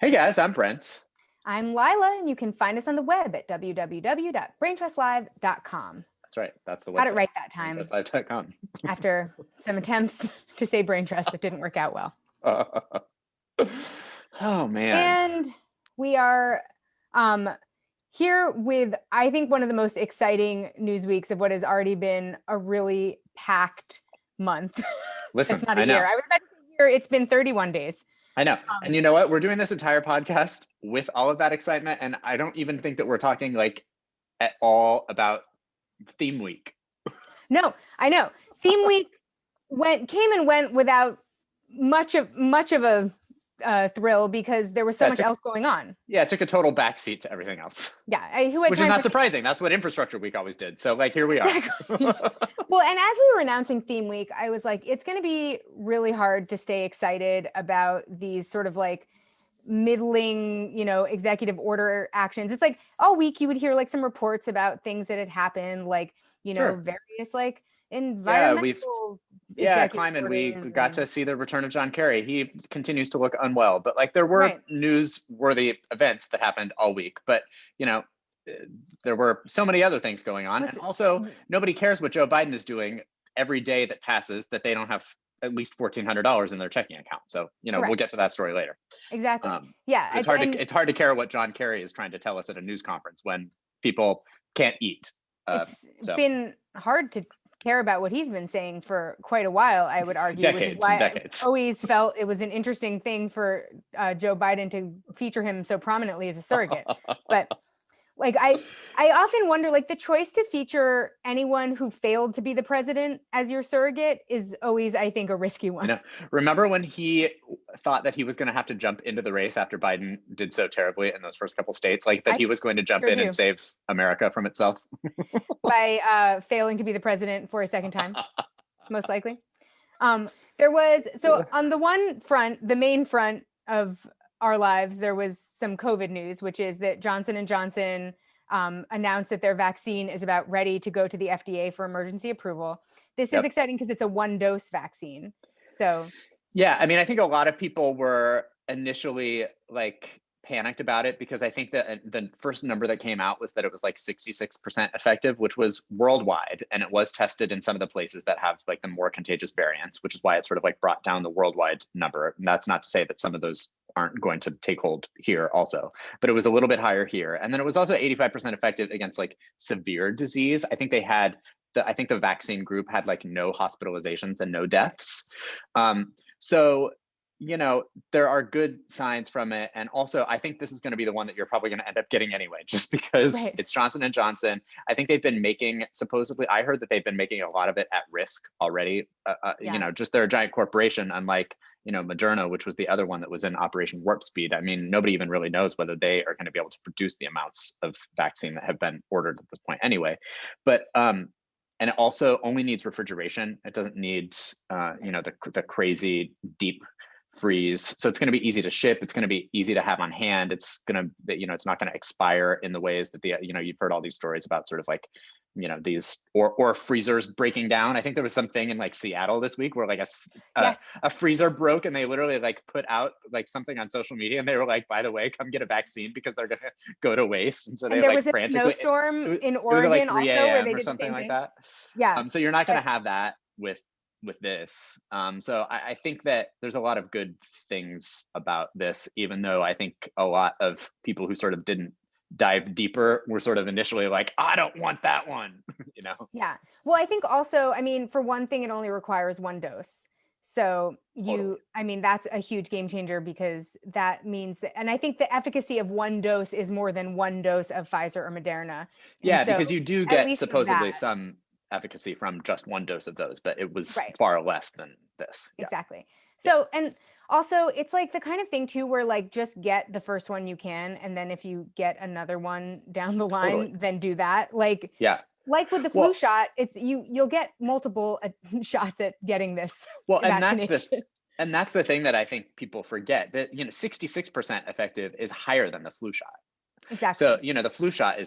Hey guys, I'm Brent. I'm Lila, and you can find us on the web at www.braintrustlive.com. That's right. That's the Got it website. right that time BrainTrustLive.com. after some attempts to say brain trust that didn't work out well. Oh man. And we are here with, I think, one of the most exciting news weeks of what has already been a really packed month. Listen, That's not I a know. year. I was about to say year. It's been 31 days. I know. And you know what? We're doing this entire podcast with all of that excitement, and I don't even think that we're talking like at all about theme week. No, I know. Theme week came and went without much of a thrill because there was so much else going on. Yeah, it took a total backseat to everything else. Yeah, which is not surprising. That's what Infrastructure Week always did. So like here we are. Well, and as we were announcing theme week, I was like, it's going to be really hard to stay excited about these sort of like middling, executive order actions. It's like all week you would hear like some reports about things that had happened, like, Sure. various like environmental climate. We got to see the return of John Kerry. He continues to look unwell, but like there were newsworthy events that happened all week. But there were so many other things going on, and also nobody cares what Joe Biden is doing every day that passes that they don't have at least $1,400 in their checking account. So we'll get to that story later. Exactly. Yeah, it's hard to care what John Kerry is trying to tell us at a news conference when people can't eat. It's been hard to care about what he's been saying for quite a while, I would argue, which is why I always felt it was an interesting thing for Joe Biden to feature him so prominently as a surrogate. But like I often wonder, like the choice to feature anyone who failed to be the president as your surrogate is always, I think, a risky one. Remember when he thought that he was going to have to jump into the race after Biden did so terribly in those first couple states, like that he was going to jump in and save America from itself? By failing to be the president for a second time, most likely. There was, so on the one front, the main front of our lives, there was some COVID news, which is that Johnson & Johnson announced that their vaccine is about ready to go to the FDA for emergency approval. This is exciting because it's a one-dose vaccine. So yeah, I mean, I think a lot of people were initially like panicked about it because I think that the first number that came out was that it was like 66% effective, which was worldwide, and it was tested in some of the places that have like the more contagious variants, which is why it sort of like brought down the worldwide number. And that's not to say that some of those aren't going to take hold here also, but it was a little bit higher here. And then it was also 85% effective against like severe disease. I think they had I think the vaccine group had like no hospitalizations and no deaths. So there are good signs from it. And also, I think this is going to be the one that you're probably going to end up getting anyway, just because it's Johnson & Johnson. I think they've been making, supposedly, I heard that they've been making a lot of it at risk already. Just they're a giant corporation, unlike, Moderna, which was the other one that was in Operation Warp Speed. I mean, nobody even really knows whether they are going to be able to produce the amounts of vaccine that have been ordered at this point anyway. But, and it also only needs refrigeration. It doesn't need, the crazy deep freeze. So it's going to be easy to ship. It's going to be easy to have on hand. It's going to, it's not going to expire in the ways that you've heard all these stories about sort of like, these or freezers breaking down. I think there was something in like Seattle this week where like a freezer broke and they literally like put out like something on social media and they were like, by the way, come get a vaccine because they're going to go to waste. And so they there like was a snowstorm in Oregon like 3 also where they or did something the same like thing. that. Yeah. So you're not going to have that with this. So I think that there's a lot of good things about this, even though I think a lot of people who sort of didn't dive deeper were sort of initially like, I don't want that one, Yeah. Well, I think also, I mean, for one thing, it only requires one dose. So I mean, that's a huge game changer because that means that, and I think the efficacy of one dose is more than one dose of Pfizer or Moderna. Yeah, because you do get supposedly some efficacy from just one dose of those, but it was far less than this. Exactly. So, and also it's like the kind of thing too, where like, just get the first one you can. And then if you get another one down the line, then do that. Like, like with the flu shot, it's you'll get multiple shots at getting this. Well, and that's the thing that I think people forget, that 66% effective is higher than the flu shot. Exactly. So, the flu shot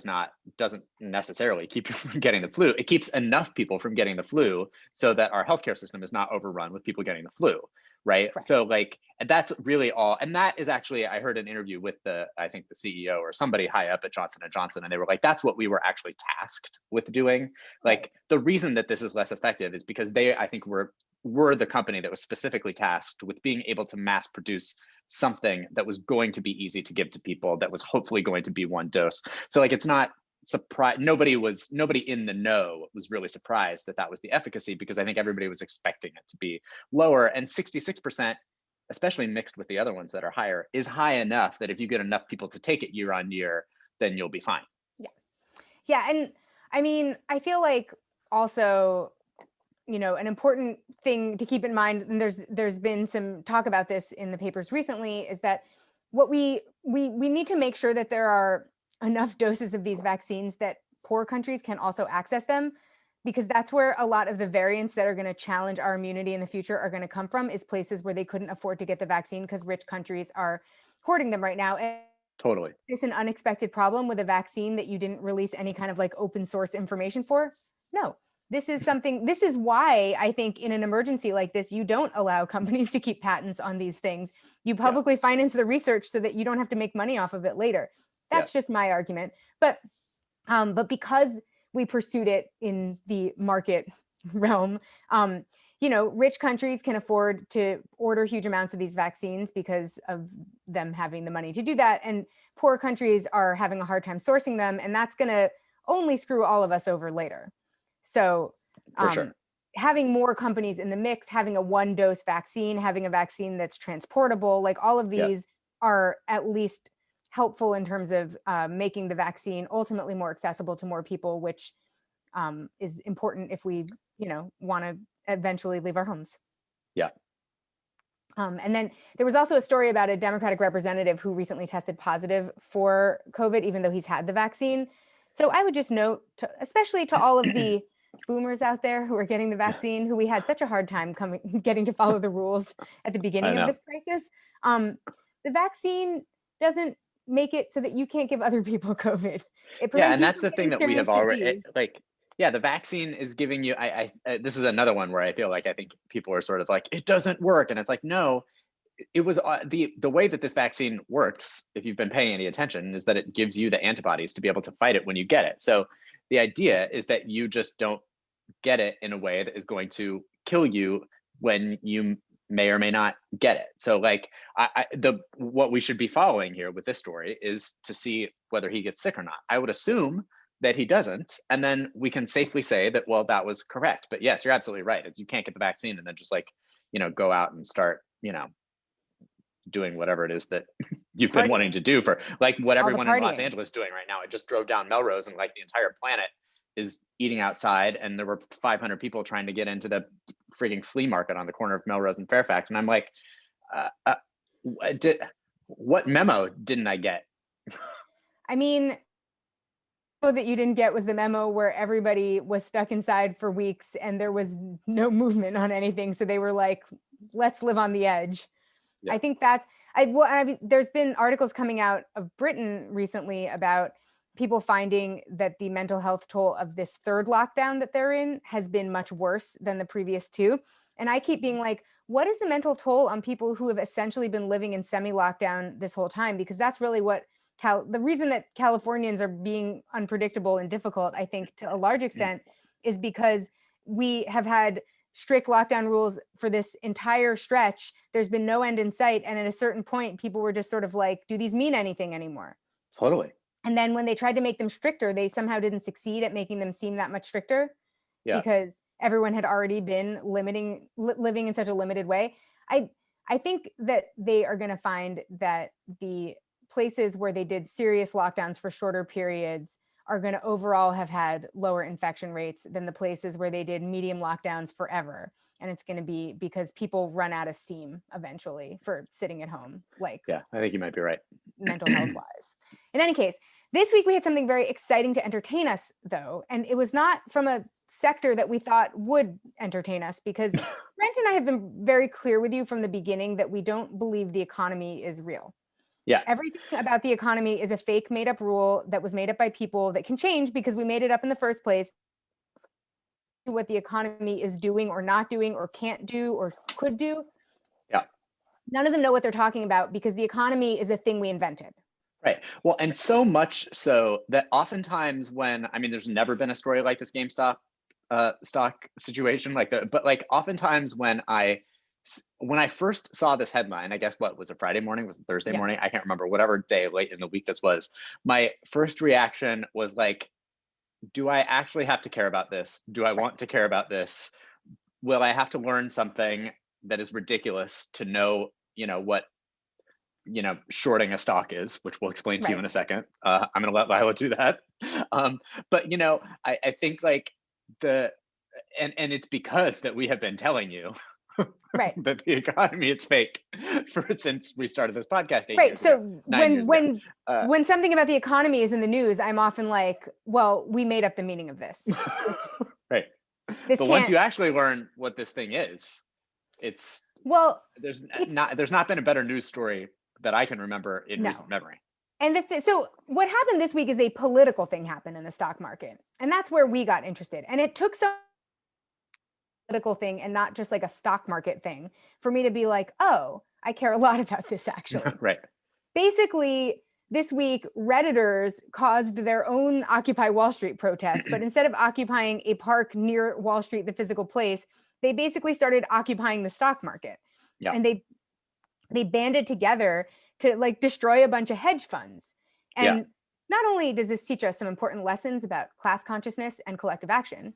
doesn't necessarily keep you from getting the flu. It keeps enough people from getting the flu so that our healthcare system is not overrun with people getting the flu. right? Correct. So like that's really all. And that is actually, I heard an interview with I think the CEO or somebody high up at Johnson and Johnson, and they were like, that's what we were actually tasked with doing. Like Right. the reason that this is less effective is because they, I think, were the company that was specifically tasked with being able to mass produce something that was going to be easy to give to people, that was hopefully going to be one dose. So like it's not surprise, nobody in the know was really surprised that that was the efficacy, because I think everybody was expecting it to be lower. And 66%, especially mixed with the other ones that are higher, is high enough that if you get enough people to take it year on year, then you'll be fine. Yeah. Yeah. And I mean, I feel like also, an important thing to keep in mind, and there's been some talk about this in the papers recently, is that what we need to make sure that there are enough doses of these vaccines that poor countries can also access them, because that's where a lot of the variants that are going to challenge our immunity in the future are going to come from, is places where they couldn't afford to get the vaccine because rich countries are hoarding them right now. And Totally. it's an unexpected problem with a vaccine that you didn't release any kind of like open source information for? No. This is why I think in an emergency like this, you don't allow companies to keep patents on these things. You publicly finance the research so that you don't have to make money off of it later. That's just my argument. But because we pursued it in the market realm, rich countries can afford to order huge amounts of these vaccines because of them having the money to do that. And poor countries are having a hard time sourcing them. And that's going to only screw all of us over later. So For sure. having more companies in the mix, having a 1-dose vaccine, having a vaccine that's transportable, like all of these are at least helpful in terms of making the vaccine ultimately more accessible to more people, which is important if we, want to eventually leave our homes. Yeah. And then there was also a story about a Democratic representative who recently tested positive for COVID, even though he's had the vaccine. So I would just note, especially to all of the boomers out there who are getting the vaccine, who we had such a hard time getting to follow the rules at the beginning of this crisis. The vaccine doesn't make it so that you can't give other people COVID. It prevents and you that's from the thing getting that we serious have already disease. the vaccine is giving you, this is another one where I feel like I think people are sort of like, it doesn't work. And it's like, no, it was the way that this vaccine works, if you've been paying any attention, is that it gives you the antibodies to be able to fight it when you get it. So the idea is that you just don't get it in a way that is going to kill you when you may or may not get it. So like what we should be following here with this story is to see whether he gets sick or not. I would assume that he doesn't, and then we can safely say that, well, that was correct. But yes, you're absolutely right. It's, you can't get the vaccine and then just like, go out and start, doing whatever it is that you've been wanting to do, for like what everyone in Los Angeles is doing right now. I just drove down Melrose and like the entire planet is eating outside, and there were 500 people trying to get into the freaking flea market on the corner of Melrose and Fairfax. And I'm like, what memo didn't I get? I mean, that you didn't get was the memo where everybody was stuck inside for weeks and there was no movement on anything. So they were like, let's live on the edge. Yeah. I think that's, there's been articles coming out of Britain recently about people finding that the mental health toll of this third lockdown that they're in has been much worse than the previous two. And I keep being like, what is the mental toll on people who have essentially been living in semi-lockdown this whole time? Because that's really what the reason that Californians are being unpredictable and difficult, I think, to a large extent, is because we have had strict lockdown rules for this entire stretch. There's been no end in sight. And at a certain point, people were just sort of like, do these mean anything anymore? Totally. And then when they tried to make them stricter, they somehow didn't succeed at making them seem that much stricter, because everyone had already been living in such a limited way. I think that they are going to find that the places where they did serious lockdowns for shorter periods are going to overall have had lower infection rates than the places where they did medium lockdowns forever. And it's going to be because people run out of steam eventually for sitting at home. I think you might be right. Mental health wise. In any case, this week we had something very exciting to entertain us, though. And it was not from a sector that we thought would entertain us, because Brent and I have been very clear with you from the beginning that we don't believe the economy is real. Yeah. Everything about the economy is a fake made up rule that was made up by people that can change because we made it up in the first place. What the economy is doing or not doing or can't do or could do. Yeah. None of them know what they're talking about because the economy is a thing we invented. Right. Well, and so much so that oftentimes when, I mean, there's never been a story like this GameStop stock situation like that, but like oftentimes when I first saw this headline, I guess what was it, Friday morning, was it Thursday Yeah. morning? I can't remember, whatever day late in the week this was. My first reaction was like, do I actually have to care about this? Do I want to care about this? Will I have to learn something that is ridiculous to know, what shorting a stock is, which we'll explain to you Right. in a second. I'm going to let Lila do that. But I think like and it's because that we have been telling you Right. that the economy is fake since we started this podcast 8 Right. years So ago, 9 years ago. when something about the economy is in the news, I'm often like, well, we made up the meaning of this. Right. This But once can't. you actually learn what this thing is, it's Well, there's it's not been a better news story that I can remember in no. recent memory. And so what happened this week is a political thing happened in the stock market, and that's where we got interested. And it took some political thing and not just like a stock market thing for me to be like, oh, I care a lot about this actually. Right. Basically, this week, Redditors caused their own Occupy Wall Street protest, but instead of occupying a park near Wall Street, the physical place, they basically started occupying the stock market. Yeah. And they banded together to like destroy a bunch of hedge funds. And Yeah. not only does this teach us some important lessons about class consciousness and collective action,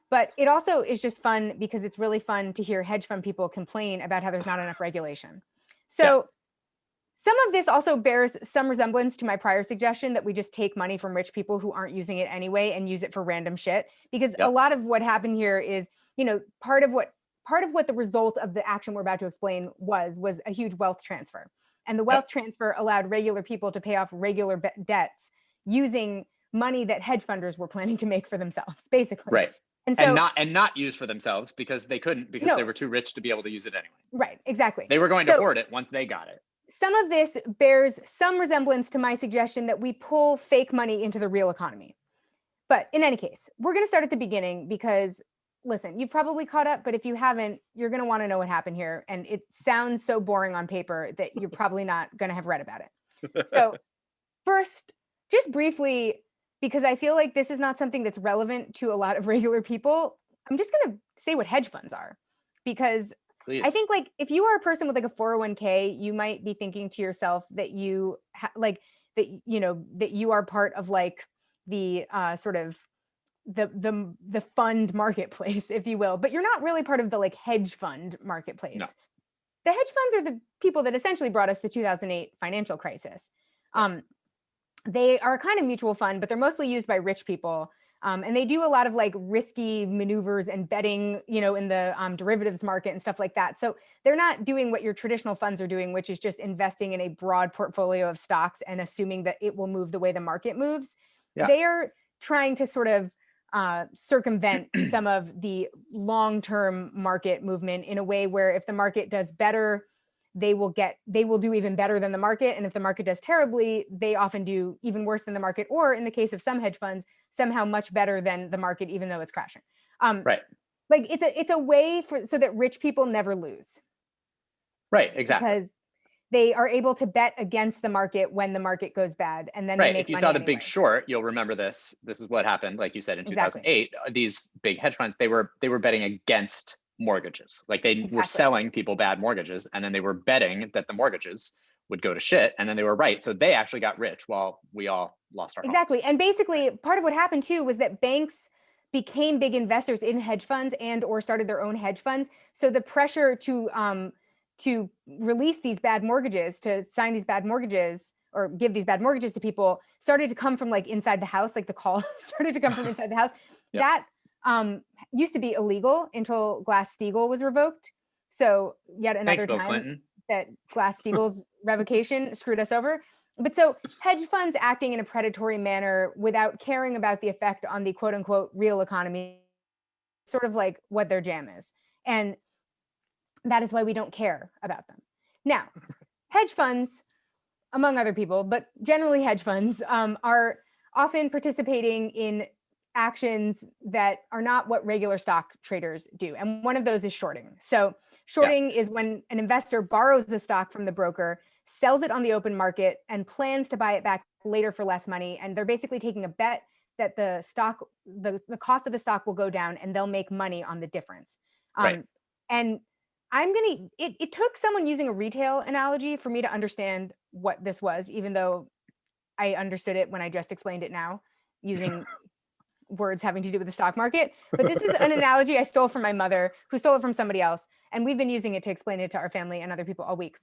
but it also is just fun because it's really fun to hear hedge fund people complain about how there's not enough regulation. So some of this also bears some resemblance to my prior suggestion that we just take money from rich people who aren't using it anyway and use it for random shit. Because a lot of what happened here is, part of what the result of the action we're about to explain was a huge wealth transfer. And the wealth transfer allowed regular people to pay off regular debts using money that hedge funders were planning to make for themselves, basically. Right. And so not use for themselves because they couldn't, because they were too rich to be able to use it anyway. Right, exactly. They were going to hoard it once they got it. Some of this bears some resemblance to my suggestion that we pull fake money into the real economy. But in any case, we're going to start at the beginning because, listen, you've probably caught up, but if you haven't, you're going to want to know what happened here. And it sounds so boring on paper that you're probably not going to have read about it. So first, just briefly, because I feel like this is not something that's relevant to a lot of regular people, I'm just going to say what hedge funds are. Because Please. I think like if you are a person with like a 401k, you might be thinking to yourself that you that you are part of like the sort of the fund marketplace, if you will, but you're not really part of the like hedge fund marketplace. No. The hedge funds are the people that essentially brought us the 2008 financial crisis. They are a kind of mutual fund, but they're mostly used by rich people. And they do a lot of like risky maneuvers and betting, in the derivatives market and stuff like that. So they're not doing what your traditional funds are doing, which is just investing in a broad portfolio of stocks and assuming that it will move the way the market moves. Yeah. They are trying to sort of circumvent some of the long-term market movement in a way where if the market does better, they will do even better than the market. And if the market does terribly, they often do even worse than the market, or in the case of some hedge funds, somehow much better than the market, even though it's crashing. Right. Like it's a way so that rich people never lose. Right, exactly. Because they are able to bet against the market when the market goes bad, and then they make if you money saw the anyway. Big Short, you'll remember this. This is what happened, like you said, in 2008. These big hedge funds, they were betting against mortgages. Like they were selling people bad mortgages, and then they were betting that the mortgages would go to shit, and then they were right. So they actually got rich while we all lost our homes. And basically part of what happened too was that banks became big investors in hedge funds and or started their own hedge funds. So the pressure to release these bad mortgages, to sign these bad mortgages or give these bad mortgages to people started to come from like inside the house, like the call started to come from inside the house. That used to be illegal until Glass-Steagall was revoked. So yet another time that Glass-Steagall's revocation screwed us over. But so hedge funds acting in a predatory manner without caring about the effect on the quote unquote real economy, sort of like what their jam is. And that is why we don't care about them. Now, hedge funds, among other people, but generally hedge funds are often participating in actions that are not what regular stock traders do. And one of those is shorting. So Shorting is when an investor borrows the stock from the broker, sells it on the open market, and plans to buy it back later for less money. And they're basically taking a bet that the cost of the stock will go down and they'll make money on the difference. Right. And it took someone using a retail analogy for me to understand what this was, even though I understood it when I just explained it now using words having to do with the stock market. But this is an analogy I stole from my mother, who stole it from somebody else. And we've been using it to explain it to our family and other people all week,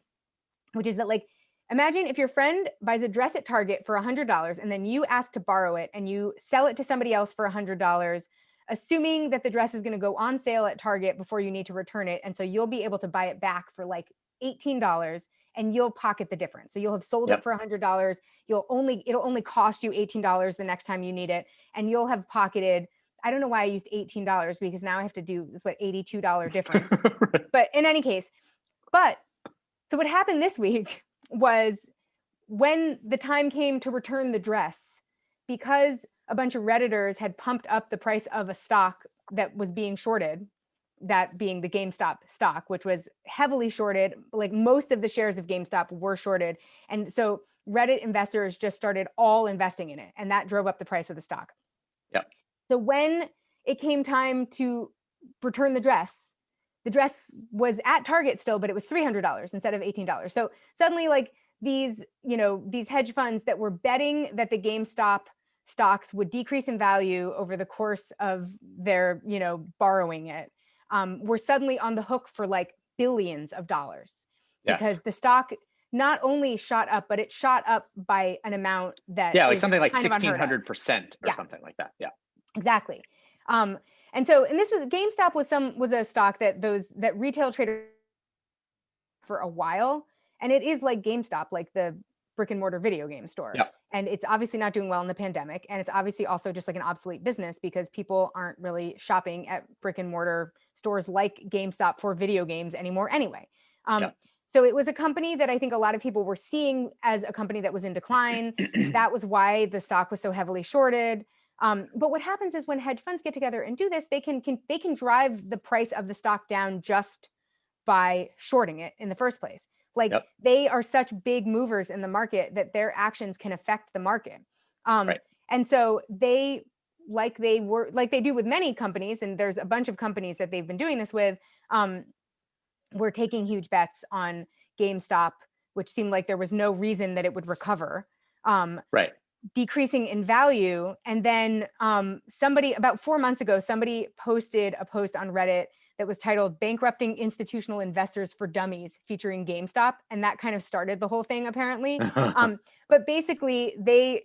which is that, like, imagine if your friend buys a dress at Target for $100 and then you ask to borrow it and you sell it to somebody else for $100, assuming that the dress is going to go on sale at Target before you need to return it. And so you'll be able to buy it back for like $18 and you'll pocket the difference. So you'll have sold it for $100. It'll only cost you $18 the next time you need it. And you'll have pocketed, I don't know why I used $18 because now I have to do this, what, $82 difference. But in any case, so what happened this week was when the time came to return the dress, because a bunch of Redditors had pumped up the price of a stock that was being shorted, that being the GameStop stock, which was heavily shorted. Like, most of the shares of GameStop were shorted. And so Reddit investors just started all investing in it. And that drove up the price of the stock. Yeah. So when it came time to return the dress was at Target still, but it was $300 instead of $18. So suddenly, like, these hedge funds that were betting that the GameStop stocks would decrease in value over the course of their, borrowing it, were suddenly on the hook for like billions of dollars, because the stock not only shot up, but it shot up by an amount that like something like 1,600% or something like that. Yeah, exactly. And this was GameStop was a stock that retail traders for a while, and it is like GameStop, like the brick and mortar video game store. Yeah. And it's obviously not doing well in the pandemic. And it's obviously also just like an obsolete business because people aren't really shopping at brick and mortar stores like GameStop for video games anymore anyway. So it was a company that I think a lot of people were seeing as a company that was in decline. That was why the stock was so heavily shorted. But what happens is when hedge funds get together and do this, they can drive the price of the stock down just by shorting it in the first place. Like, they are such big movers in the market that their actions can affect the market. And so they do with many companies, and there's a bunch of companies that they've been doing this with, were taking huge bets on GameStop, which seemed like there was no reason that it would recover, decreasing in value. And then about 4 months ago, somebody posted a post on Reddit that was titled "Bankrupting Institutional Investors for Dummies," featuring GameStop. And that kind of started the whole thing, apparently. But basically, they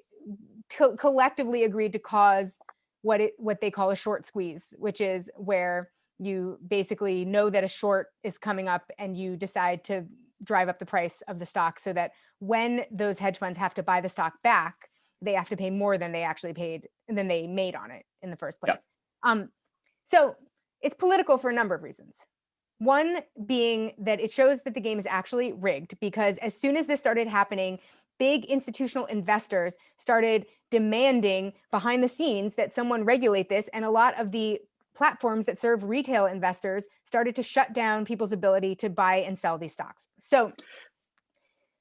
collectively agreed to cause what they call a short squeeze, which is where you basically know that a short is coming up and you decide to drive up the price of the stock so that when those hedge funds have to buy the stock back, they have to pay more than they actually paid and than they made on it in the first place. So it's political for a number of reasons. One being that it shows that the game is actually rigged, because as soon as this started happening, big institutional investors started demanding behind the scenes that someone regulate this. And a lot of the platforms that serve retail investors started to shut down people's ability to buy and sell these stocks. So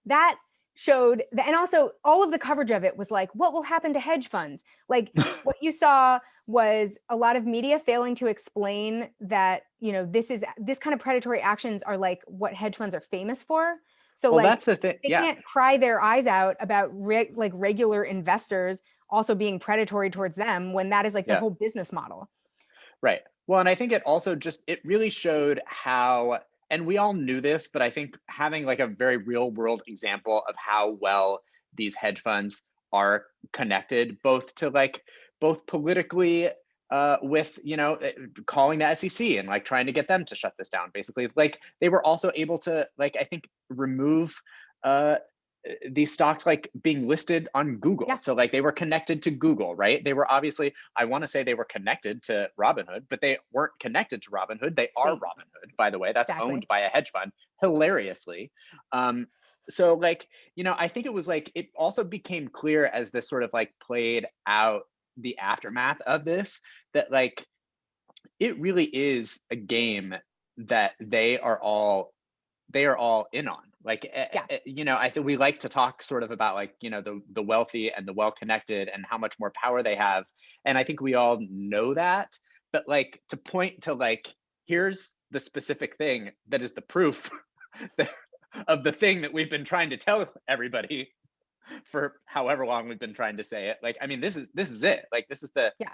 that showed that, and also all of the coverage of it was like, what will happen to hedge funds? Like, what you saw was a lot of media failing to explain that, this kind of predatory actions are like what hedge funds are famous for. So that's the thing. They can't cry their eyes out about regular investors also being predatory towards them when that is like the whole business model. Right. Well, and I think it also it really showed how, and we all knew this, but I think having like a very real world example of how well these hedge funds are connected, both politically with, calling the SEC and like trying to get them to shut this down. Basically, like, they were also able to, like, I think, remove these stocks like being listed on Google. So like they were connected to Google, right? They were obviously, I want to say they were connected to Robinhood, but they weren't connected to Robinhood. They are Robinhood, by the way. That's owned by a hedge fund, hilariously. So like, I think it was like, it also became clear as this sort of like played out the aftermath of this, that like, it really is a game that they are all in on. Like, Yeah. I think we like to talk sort of about, like, the wealthy and the well-connected and how much more power they have. And I think we all know that, but like to point to, like, here's the specific thing that is the proof of the thing that we've been trying to tell everybody for however long we've been trying to say it. Like, I mean, this is it. Like, this is Yeah.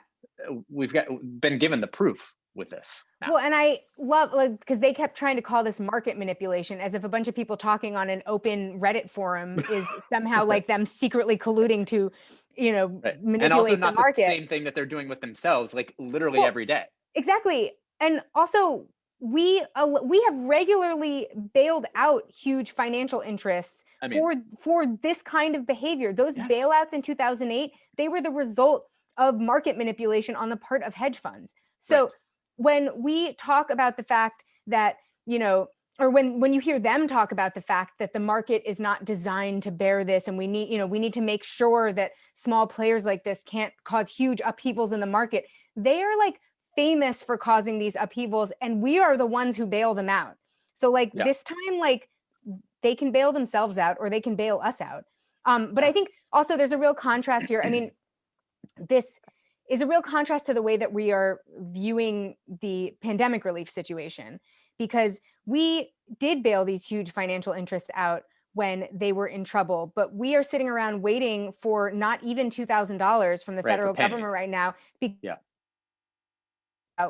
we've been given the proof with this now. Well, and I love, like, because they kept trying to call this market manipulation, as if a bunch of people talking on an open Reddit forum is somehow Right. like them secretly colluding to, Right. And also manipulate the not the market. same thing that they're doing with themselves, like literally Well, every day. exactly. And also, we have regularly bailed out huge financial interests I mean, for this kind of behavior. Those yes. bailouts in 2008, they were the result of market manipulation on the part of hedge funds. So Right. when we talk about the fact that, or when you hear them talk about the fact that the market is not designed to bear this, and we need to make sure that small players like this can't cause huge upheavals in the market, they are like famous for causing these upheavals, and we are the ones who bail them out. So like Yeah. this time, like, they can bail themselves out or they can bail us out. But Yeah. I think also there's a real contrast here. I mean, this is a real contrast to the way that we are viewing the pandemic relief situation, because we did bail these huge financial interests out when they were in trouble, but we are sitting around waiting for not even $2,000 from the Right. For federal government pennies. right now. Yeah.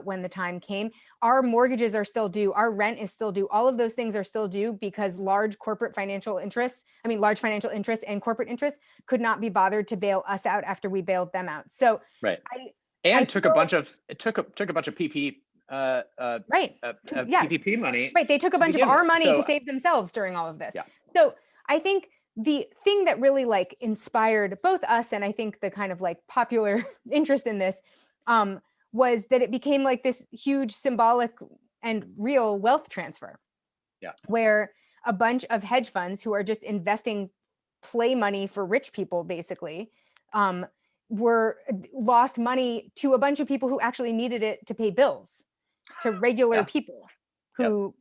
When the time came, our mortgages are still due, our rent is still due, all of those things are still due because large financial interests and corporate interests could not be bothered to bail us out after we bailed them out. So Right. I And took a feel, bunch of PP right. Yeah. PPP money Right. They took a to bunch of begin our with. money to So save themselves during all of this. yeah. So I think the thing that really like inspired both us and I think the kind of like popular interest in this was that it became like this huge symbolic and real wealth transfer. Yeah. Where a bunch of hedge funds who are just investing play money for rich people, basically, were lost money to a bunch of people who actually needed it to pay bills, to regular Yeah. people Yep. who,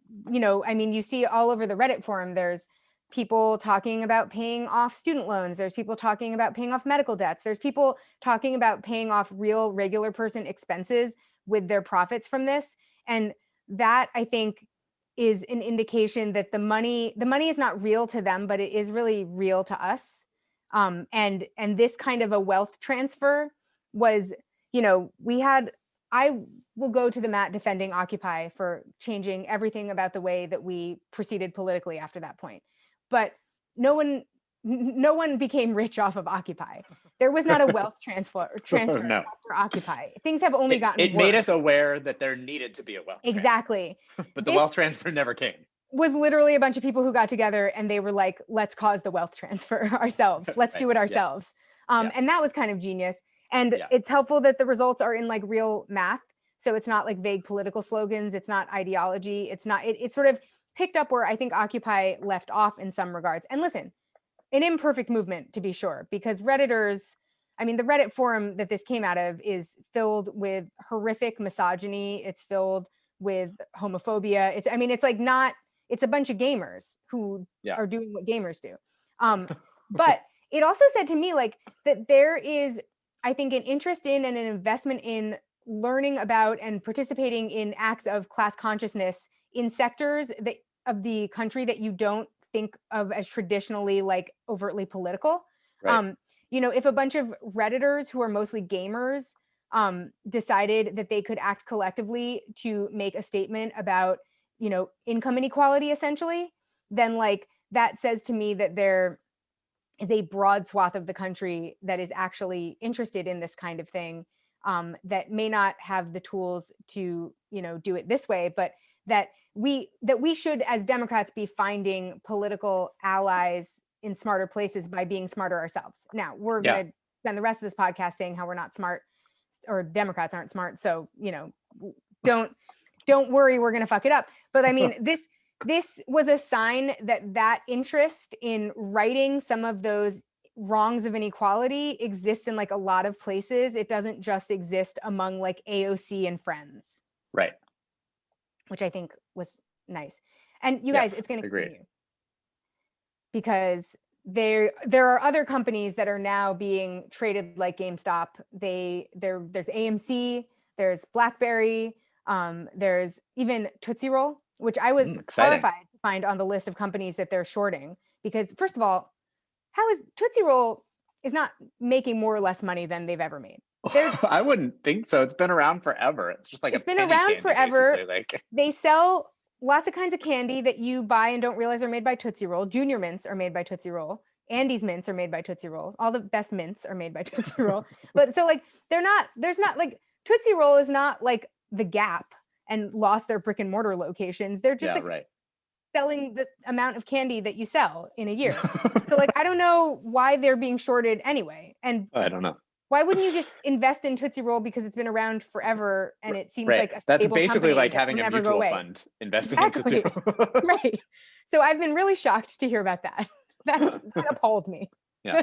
I mean, you see all over the Reddit forum, there's people talking about paying off student loans. There's people talking about paying off medical debts. There's people talking about paying off real regular person expenses with their profits from this. And that, I think, is an indication that the money is not real to them, but it is really real to us. And this kind of a wealth transfer was, I will go to the mat defending Occupy for changing everything about the way that we proceeded politically after that point. But no one became rich off of Occupy. There was not a wealth transfer No. after Occupy. Things have only gotten It worse. made us aware that there needed to be a wealth exactly transfer. But the wealth transfer never came. Was literally a bunch of people who got together and they were like, let's cause the wealth transfer ourselves. Let's Right. do it ourselves. Yeah. And that was kind of genius. And Yeah. it's helpful that the results are in like real math. So it's not like vague political slogans. It's not ideology. It's not, it sort of picked up where I think Occupy left off in some regards. And listen, an imperfect movement to be sure, because Redditors, I mean, the Reddit forum that this came out of is filled with horrific misogyny. It's filled with homophobia. It's like not, it's a bunch of gamers who are doing what gamers do. But it also said to me like that there is, I think, an interest in and an investment in learning about and participating in acts of class consciousness in sectors of the country that you don't think of as traditionally like overtly political. Right. If a bunch of Redditors who are mostly gamers decided that they could act collectively to make a statement about, income inequality, essentially, then like that says to me that there is a broad swath of the country that is actually interested in this kind of thing, that may not have the tools to, do it this way, but that we should, as Democrats, be finding political allies in smarter places by being smarter ourselves. Now, we're going to spend the rest of this podcast saying how we're not smart, or Democrats aren't smart. So, don't worry, we're going to fuck it up. But I mean, this was a sign that interest in righting some of those wrongs of inequality exists in like a lot of places. It doesn't just exist among like AOC and friends. Right. Which I think was nice. And you guys, Yes, it's going to agreed. continue because there are other companies that are now being traded like GameStop. There's AMC, there's BlackBerry, there's even Tootsie Roll, which I was Exciting. horrified to find on the list of companies that they're shorting. Because first of all, how is Tootsie Roll is not making more or less money than they've ever made. I wouldn't think so. It's been around forever. It's just like It's a been penny around candy, forever. basically. Like They sell lots of kinds of candy that you buy and don't realize are made by Tootsie Roll. Junior mints are made by Tootsie Roll. Andy's mints are made by Tootsie Roll. All the best mints are made by Tootsie Roll. But so like there's not like Tootsie Roll is not like the Gap and lost their brick and mortar locations. They're just selling the amount of candy that you sell in a year. So like I don't know why they're being shorted anyway. And I don't know. why wouldn't you just invest in Tootsie Roll because it's been around forever and it seems like a That's stable basically company like that having will a never go mutual away. fund investing in Tootsie Roll. Right. So I've been really shocked to hear about that. That appalled me. Yeah.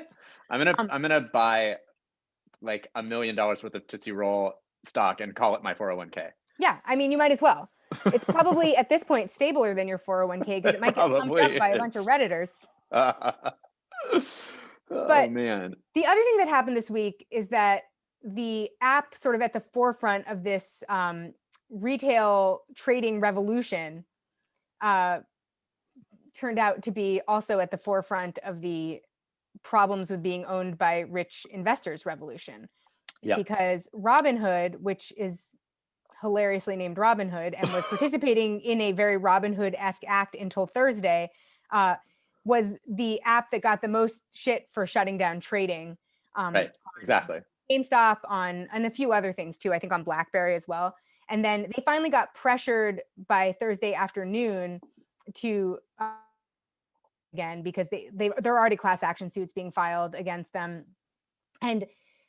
I'm gonna buy like $1 million worth of Tootsie Roll stock and call it my 401k. Yeah, I mean, you might as well. It's probably at this point stabler than your 401k because it might get pumped up by a bunch of Redditors. Oh man. The other thing that happened this week is that the app sort of at the forefront of this retail trading revolution turned out to be also at the forefront of the problems with being owned by rich investors revolution. Yeah. Because Robinhood, which is hilariously named Robinhood and was participating in a very Robinhood-esque act until Thursday, was the app that got the most shit for shutting down trading. Right, exactly. GameStop and a few other things too, I think on BlackBerry as well. And then they finally got pressured by Thursday afternoon to again, because there are already class action suits being filed against them. And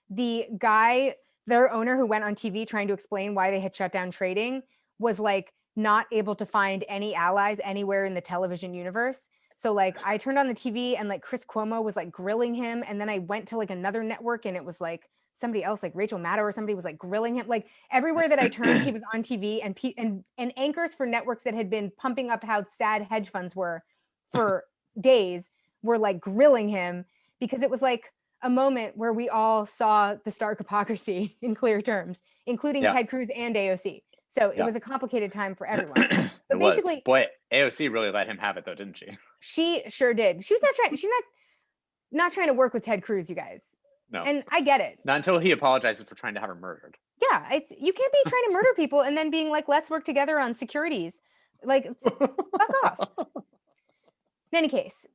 the guy, their owner who went on TV trying to explain why they had shut down trading was like not able to find any allies anywhere in the television universe. So like I turned on the TV and like Chris Cuomo was like grilling him. And then I went to like another network and it was like somebody else, like Rachel Maddow or somebody was like grilling him. Like everywhere that I turned, he was on TV and anchors for networks that had been pumping up how sad hedge funds were for days were like grilling him because it was like a moment where we all saw the stark hypocrisy in clear terms, including Ted Cruz and AOC. So it was a complicated time for everyone. But basically, boy, AOC really let him have it though, didn't she? She sure did. She's not trying to work with Ted Cruz, you guys. No. And I get it. Not until he apologizes for trying to have her murdered. Yeah, you can't be trying to murder people and then being like, let's work together on securities. Like, fuck off. In any case,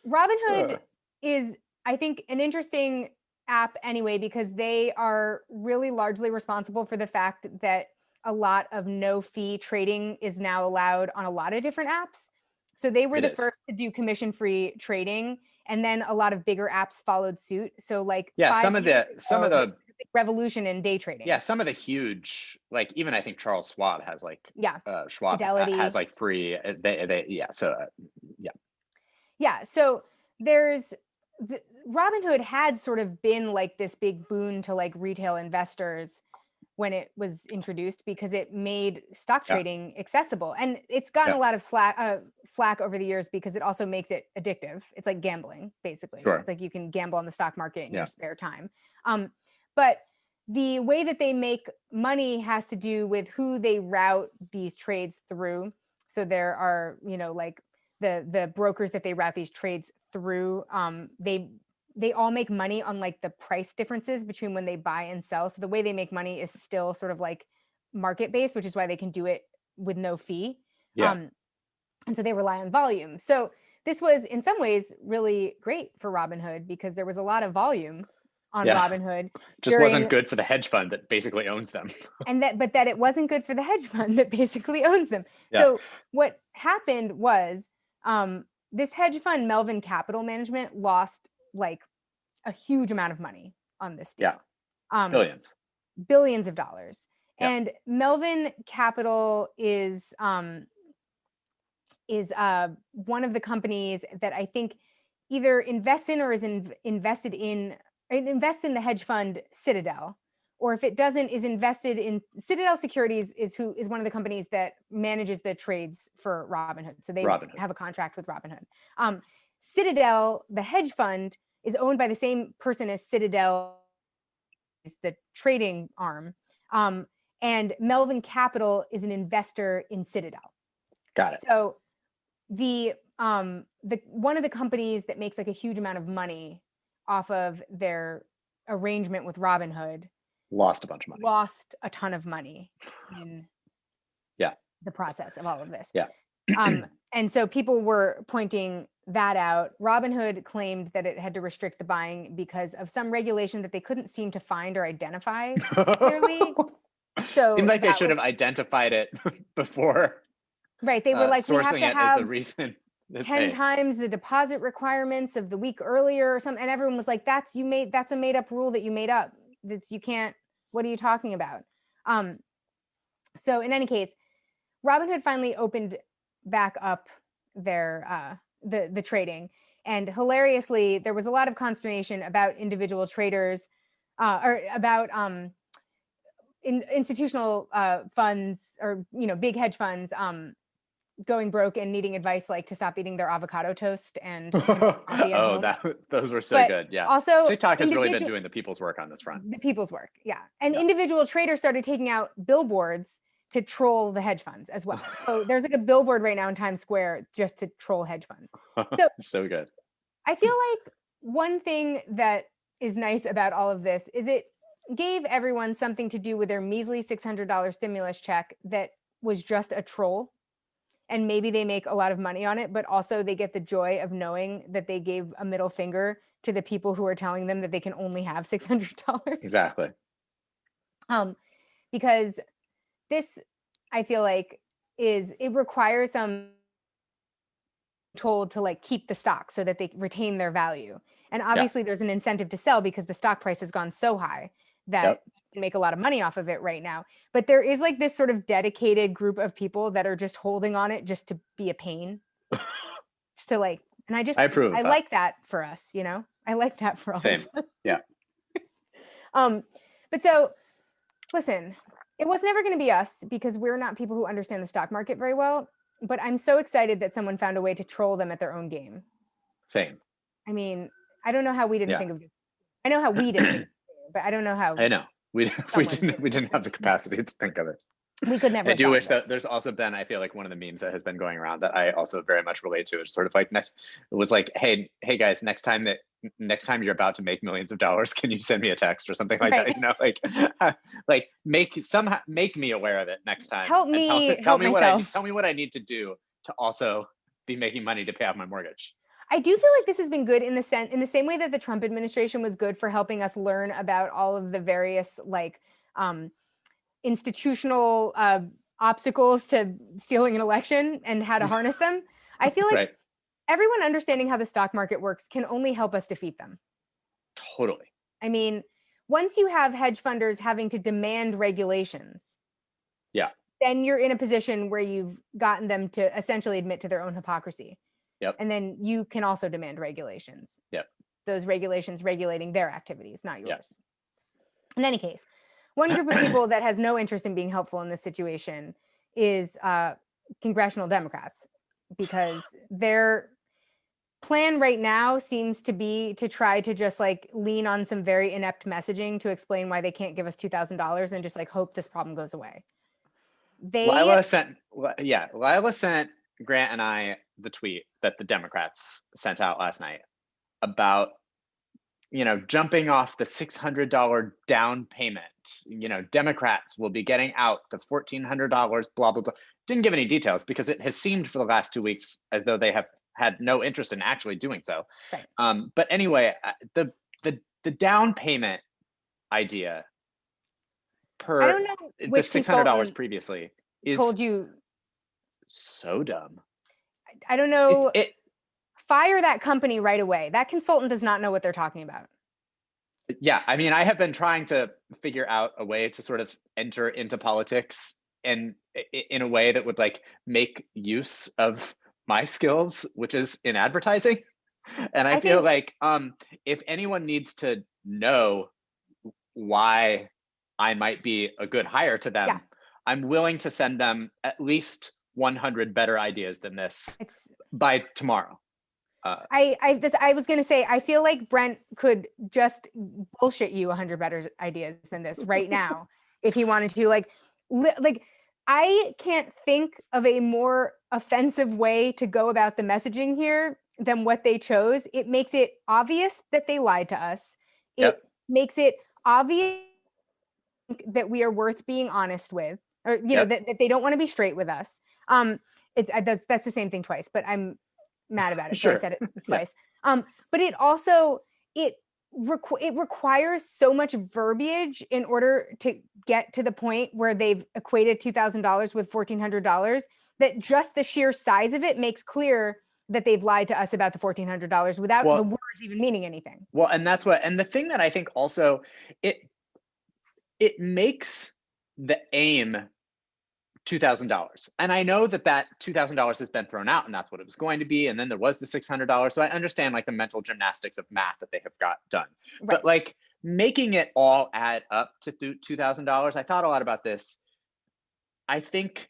Robinhood is, I think, an interesting app anyway, because they are really largely responsible for the fact that a lot of no-fee trading is now allowed on a lot of different apps. So they were the first to do commission-free trading, and then a lot of bigger apps followed suit. So like some of the revolution in day trading. Yeah, some of the huge, like even I think Charles Schwab has like Schwab Fidelity has like free. So there's Robinhood had sort of been like this big boon to like retail investors when it was introduced because it made stock trading accessible, and it's gotten a lot of flack over the years because it also makes it addictive. It's like gambling, basically. Sure. It's like you can gamble on the stock market in your spare time. But the way that they make money has to do with who they route these trades through. So there are, like the brokers that they route these trades through. They all make money on like the price differences between when they buy and sell. So the way they make money is still sort of like market based, which is why they can do it with no fee. And so they rely on volume. So this was in some ways really great for Robinhood because there was a lot of volume on Robinhood. Just wasn't good for the hedge fund that basically owns them. But that it wasn't good for the hedge fund that basically owns them. So what happened was this hedge fund, Melvin Capital Management, lost like a huge amount of money on this deal. Billions of dollars. And Melvin Capital is one of the companies that I think either invests in or is invested in the hedge fund Citadel, or if it doesn't, is invested in Citadel Securities is one of the companies that manages the trades for Robinhood. So they have a contract with Robinhood. Citadel, the hedge fund, is owned by the same person as Citadel, is the trading arm. And Melvin Capital is an investor in Citadel. Got it. So the one of the companies that makes like a huge amount of money off of their arrangement with Robinhood lost a bunch of money. Lost a ton of money in the process of all of this. Yeah. And so people were pointing that out. Robinhood claimed that it had to restrict the buying because of some regulation that they couldn't seem to find or identify clearly. So seemed like they should have identified it before. Right. They were like, sourcing we have to it have as the reason 10 times the deposit requirements of the week earlier or something. And everyone was like, that's a made up rule that you made up. You can't, what are you talking about? So in any case, Robinhood finally opened back up their the trading. And hilariously, there was a lot of consternation about individual traders or about institutional funds or big hedge funds going broke and needing advice like to stop eating their avocado toast and those were so good. Yeah. Also, TikTok has really been doing the people's work on this front. The people's work, yeah. And individual traders started taking out billboards to troll the hedge funds as well. So there's like a billboard right now in Times Square just to troll hedge funds. So good. I feel like one thing that is nice about all of this is it gave everyone something to do with their measly $600 stimulus check that was just a troll. And maybe they make a lot of money on it, but also they get the joy of knowing that they gave a middle finger to the people who are telling them that they can only have $600. Exactly. Because this, I feel like, it requires some told to like keep the stock so that they retain their value. And obviously there's an incentive to sell because the stock price has gone so high that you can make a lot of money off of it right now. But there is like this sort of dedicated group of people that are just holding on it just to be a pain. Just to like, and I approve of that. like that for us, I like that for all of us. Yeah. But so listen, it was never going to be us because we're not people who understand the stock market very well, but I'm so excited that someone found a way to troll them at their own game. Same. I mean, I don't know how we didn't think of it. I know how we didn't think of it, but I don't know how. I know. We didn't have the capacity to think of it. We could never. I do wish that there's also been, I feel like one of the memes that has been going around that I also very much relate to. It's sort of like, it was like, hey guys, next time you're about to make millions of dollars, can you send me a text or something like that? Like make me aware of it next time. Help me. Tell me what I need to do to also be making money to pay off my mortgage. I do feel like this has been good in the same way that the Trump administration was good for helping us learn about all of the various like institutional obstacles to stealing an election and how to harness them. I feel like everyone understanding how the stock market works can only help us defeat them. Totally. I mean, once you have hedge funders having to demand regulations, then you're in a position where you've gotten them to essentially admit to their own hypocrisy. And then you can also demand regulations. Those regulations regulating their activities, not yours. In any case, one group of people that has no interest in being helpful in this situation is congressional Democrats, because their plan right now seems to be to try to just like lean on some very inept messaging to explain why they can't give us $2,000 and just like hope this problem goes away. Lila sent Grant and I the tweet that the Democrats sent out last night about, jumping off the $600 down payment. Democrats will be getting out the $1,400, blah, blah, blah. Didn't give any details because it has seemed for the last 2 weeks as though they have had no interest in actually doing so. But anyway, the down payment idea per the $600 previously is told you so dumb. I don't know. Fire that company right away. That consultant does not know what they're talking about. Yeah, I mean, I have been trying to figure out a way to sort of enter into politics and in a way that would like make use of my skills, which is in advertising. And I feel like if anyone needs to know why I might be a good hire to them, Yeah. I'm willing to send them at least 100 better ideas than this It's by tomorrow. I was gonna say, I feel like Brent could just bullshit you 100 better ideas than this right now if he wanted to. Like I can't think of a more offensive way to go about the messaging here than what they chose. It makes it obvious that they lied to us. It Yep. makes it obvious that we are worth being honest with, or Yep. that they don't want to be straight with us. It's that's the same thing twice, but I'm mad about it, so I Sure. said it Yeah. twice. But it also it it requires so much verbiage in order to get to the point where they've equated $2,000 with $1,400, that just the sheer size of it makes clear that they've lied to us about the $1,400 without the Well, words even meaning anything. well, and that's what, and the thing that I think also it makes the aim $2,000. And I know that that $2,000 has been thrown out and that's what it was going to be. And then there was the $600. So I understand like the mental gymnastics of math that they have got done. Right. But like making it all add up to $2,000, I thought a lot about this. I think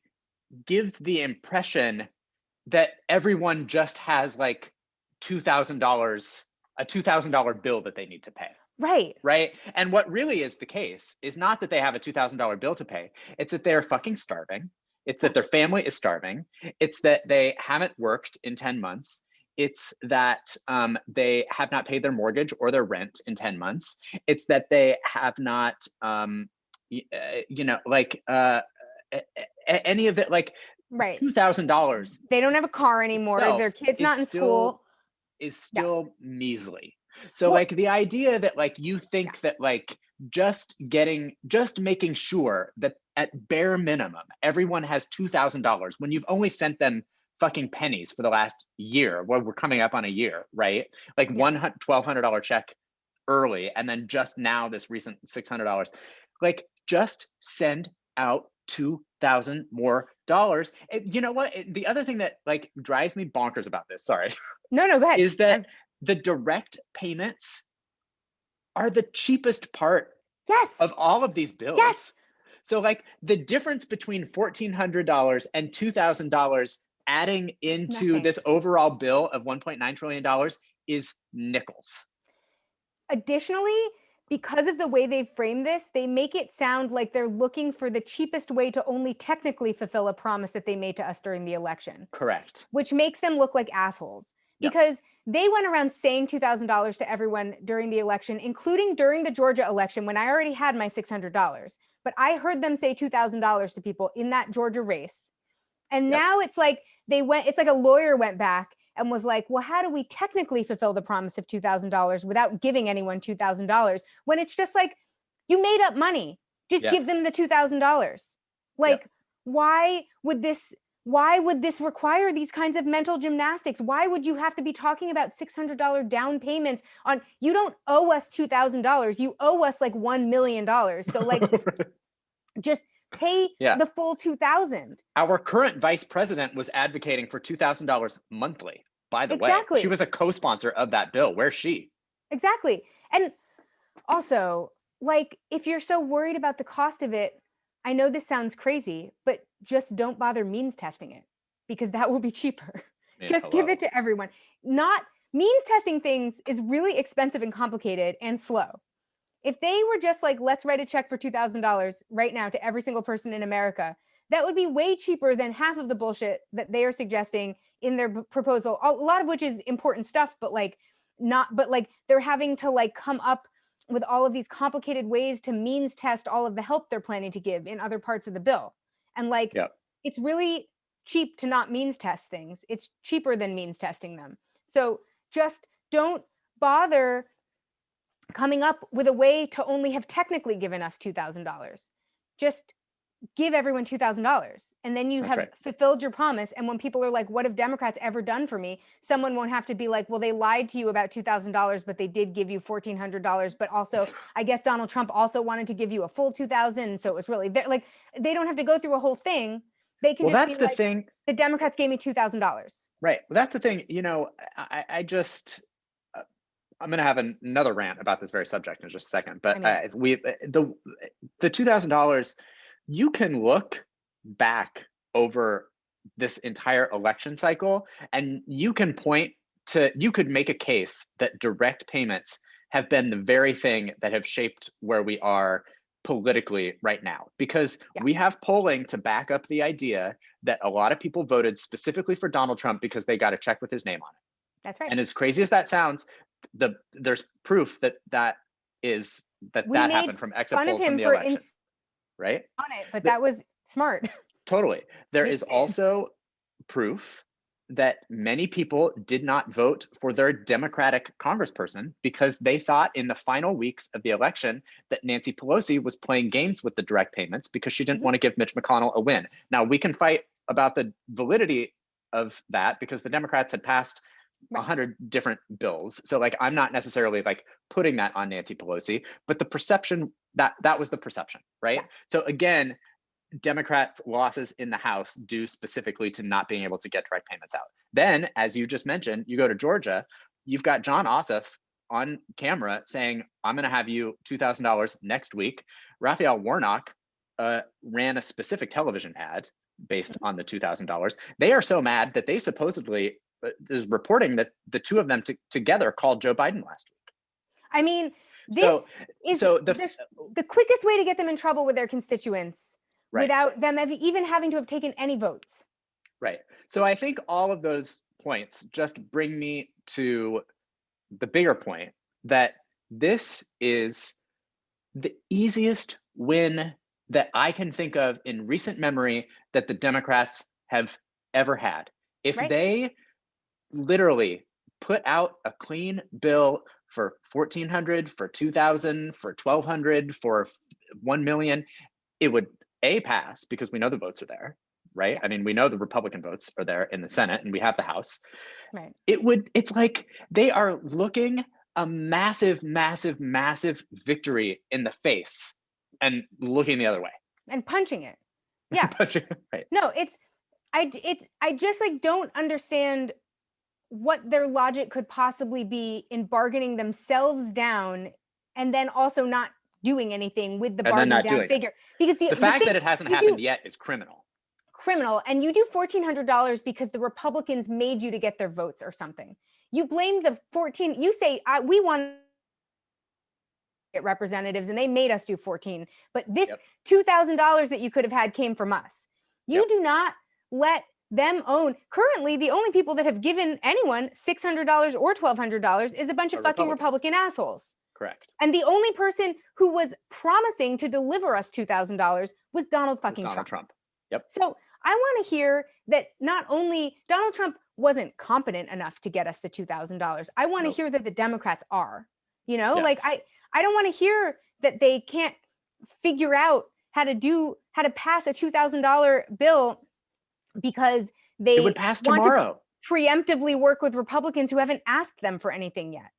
gives the impression that everyone just has like $2,000, a $2,000 bill that they need to pay. Right. Right. And what really is the case is not that they have a $2,000 bill to pay. It's that they're fucking starving. It's that their family is starving. It's that they haven't worked in 10 months. It's that they have not paid their mortgage or their rent in 10 months. It's that they have not, any of it, like Right. $2,000. They don't have a car anymore. Their kid's not in school. Is Yeah. still measly. So Well, like the idea that like you think that like just making sure that at bare minimum everyone has $2,000 when you've only sent them fucking pennies for the last year. Well, we're coming up on a year, right? Like $1,200 check early, and then just now this recent $600. Like just send out $2,000 more dollars. You know what? The other thing that like drives me bonkers about this, sorry, no, go ahead. is that the direct payments are the cheapest part Yes. of all of these bills. Yes. So like the difference between $1,400 and $2,000 adding into Nothing. this overall bill of $1.9 trillion is nickels. Additionally, because of the way they've framed this, they make it sound like they're looking for the cheapest way to only technically fulfill a promise that they made to us during the election. Correct. Which makes them look like assholes. Yep. Because they went around saying $2,000 to everyone during the election, including during the Georgia election when I already had my $600. But I heard them say $2,000 to people in that Georgia race. And Yep. now it's like it's like a lawyer went back and was like, well, how do we technically fulfill the promise of $2,000 without giving anyone $2,000? When it's just like, you made up money. Just give them the $2,000. Like, why would this require these kinds of mental gymnastics? Why would you have to be talking about $600 down payments on, you don't owe us $2,000. You owe us like $1 million. So like, just pay the full $2,000. Our current vice president was advocating for $2,000 monthly, by the way. She was a co-sponsor of that bill. Where's she? Exactly. And also, like, if you're so worried about the cost of it, I know this sounds crazy, but just don't bother means testing it, because that will be cheaper. Just give it to everyone. Not means testing things is really expensive and complicated and slow. If they were just like, let's write a check for $2,000 right now to every single person in America, that would be way cheaper than half of the bullshit that they are suggesting in their proposal, a lot of which is important stuff, but like they're having to like come up with all of these complicated ways to means test all of the help they're planning to give in other parts of the bill. And like, it's really cheap to not means test things. It's cheaper than means testing them. So just don't bother coming up with a way to only have technically given us $2,000. Just give everyone $2,000, and then you have fulfilled your promise. And when people are like, what have Democrats ever done for me? Someone won't have to be like, well, they lied to you about $2,000, but they did give you $1,400. But also, I guess Donald Trump also wanted to give you a full $2,000. So it was really like, they don't have to go through a whole thing. They can just be like, thing. The Democrats gave me $2,000. Right. Well, that's the thing. You know, I just, I'm going to have another rant about this very subject in just a second, but I mean, the $2,000, you can look back over this entire election cycle, and you can you could make a case that direct payments have been the very thing that have shaped where we are politically right now, because Yeah. we have polling to back up the idea that a lot of people voted specifically for Donald Trump because they got a check with his name on it. that's right. And as crazy as that sounds, there's proof that We made happened from exit fun of polls from him the for election, right? on it, but The- that was smart. Totally. There Makes is sense. also proof that many people did not vote for their Democratic congressperson because they thought in the final weeks of the election that Nancy Pelosi was playing games with the direct payments because she didn't Mhm. want to give Mitch McConnell a win. Now, we can fight about the validity of that because the Democrats had passed Right. 100 different bills. So like, I'm not necessarily like putting that on Nancy Pelosi, but the perception that was the perception, right? Yeah. So again, Democrats' losses in the House due specifically to not being able to get direct payments out. Then, as you just mentioned, you go to Georgia, you've got John Ossoff on camera saying, I'm going to have you $2,000 next week. Raphael Warnock ran a specific television ad based on the $2,000. They are so mad that they supposedly is reporting that the two of them together called Joe Biden last week. I mean, this So- is so the quickest way to get them in trouble with their constituents Right. without them even having to have taken any votes. Right. So I think all of those points just bring me to the bigger point that this is the easiest win that I can think of in recent memory that the Democrats have ever had. If Right. they literally put out a clean bill for 1,400, for 2,000, for 1,200, for 1 million, it would pass because we know the votes are there, right? Yeah. I mean, we know the Republican votes are there in the Senate and we have the House. Right. It's like they are looking a massive, massive, massive victory in the face and looking the other way. And punching it. Yeah. Right. No, I just like don't understand what their logic could possibly be in bargaining themselves down and then also not doing anything with the And then bargain not down doing it. figure. Because The fact that it hasn't happened yet is criminal. Criminal, and you do $1,400 because the Republicans made you to get their votes or something. You blame the 14. You say we want to get representatives, and they made us do 14. But this $2,000 that you could have had came from us. You do not let them own. Currently, the only people that have given anyone $600 or $1,200 is a bunch of fucking Republican assholes. Correct. And the only person who was promising to deliver us $2,000 was Donald fucking Trump. Yep. So I want to hear that not only Donald Trump wasn't competent enough to get us the $2,000. I want to hear that the Democrats are, like I don't want to hear that they can't figure out how to pass a $2,000 bill because they it would pass want tomorrow. To preemptively work with Republicans who haven't asked them for anything yet.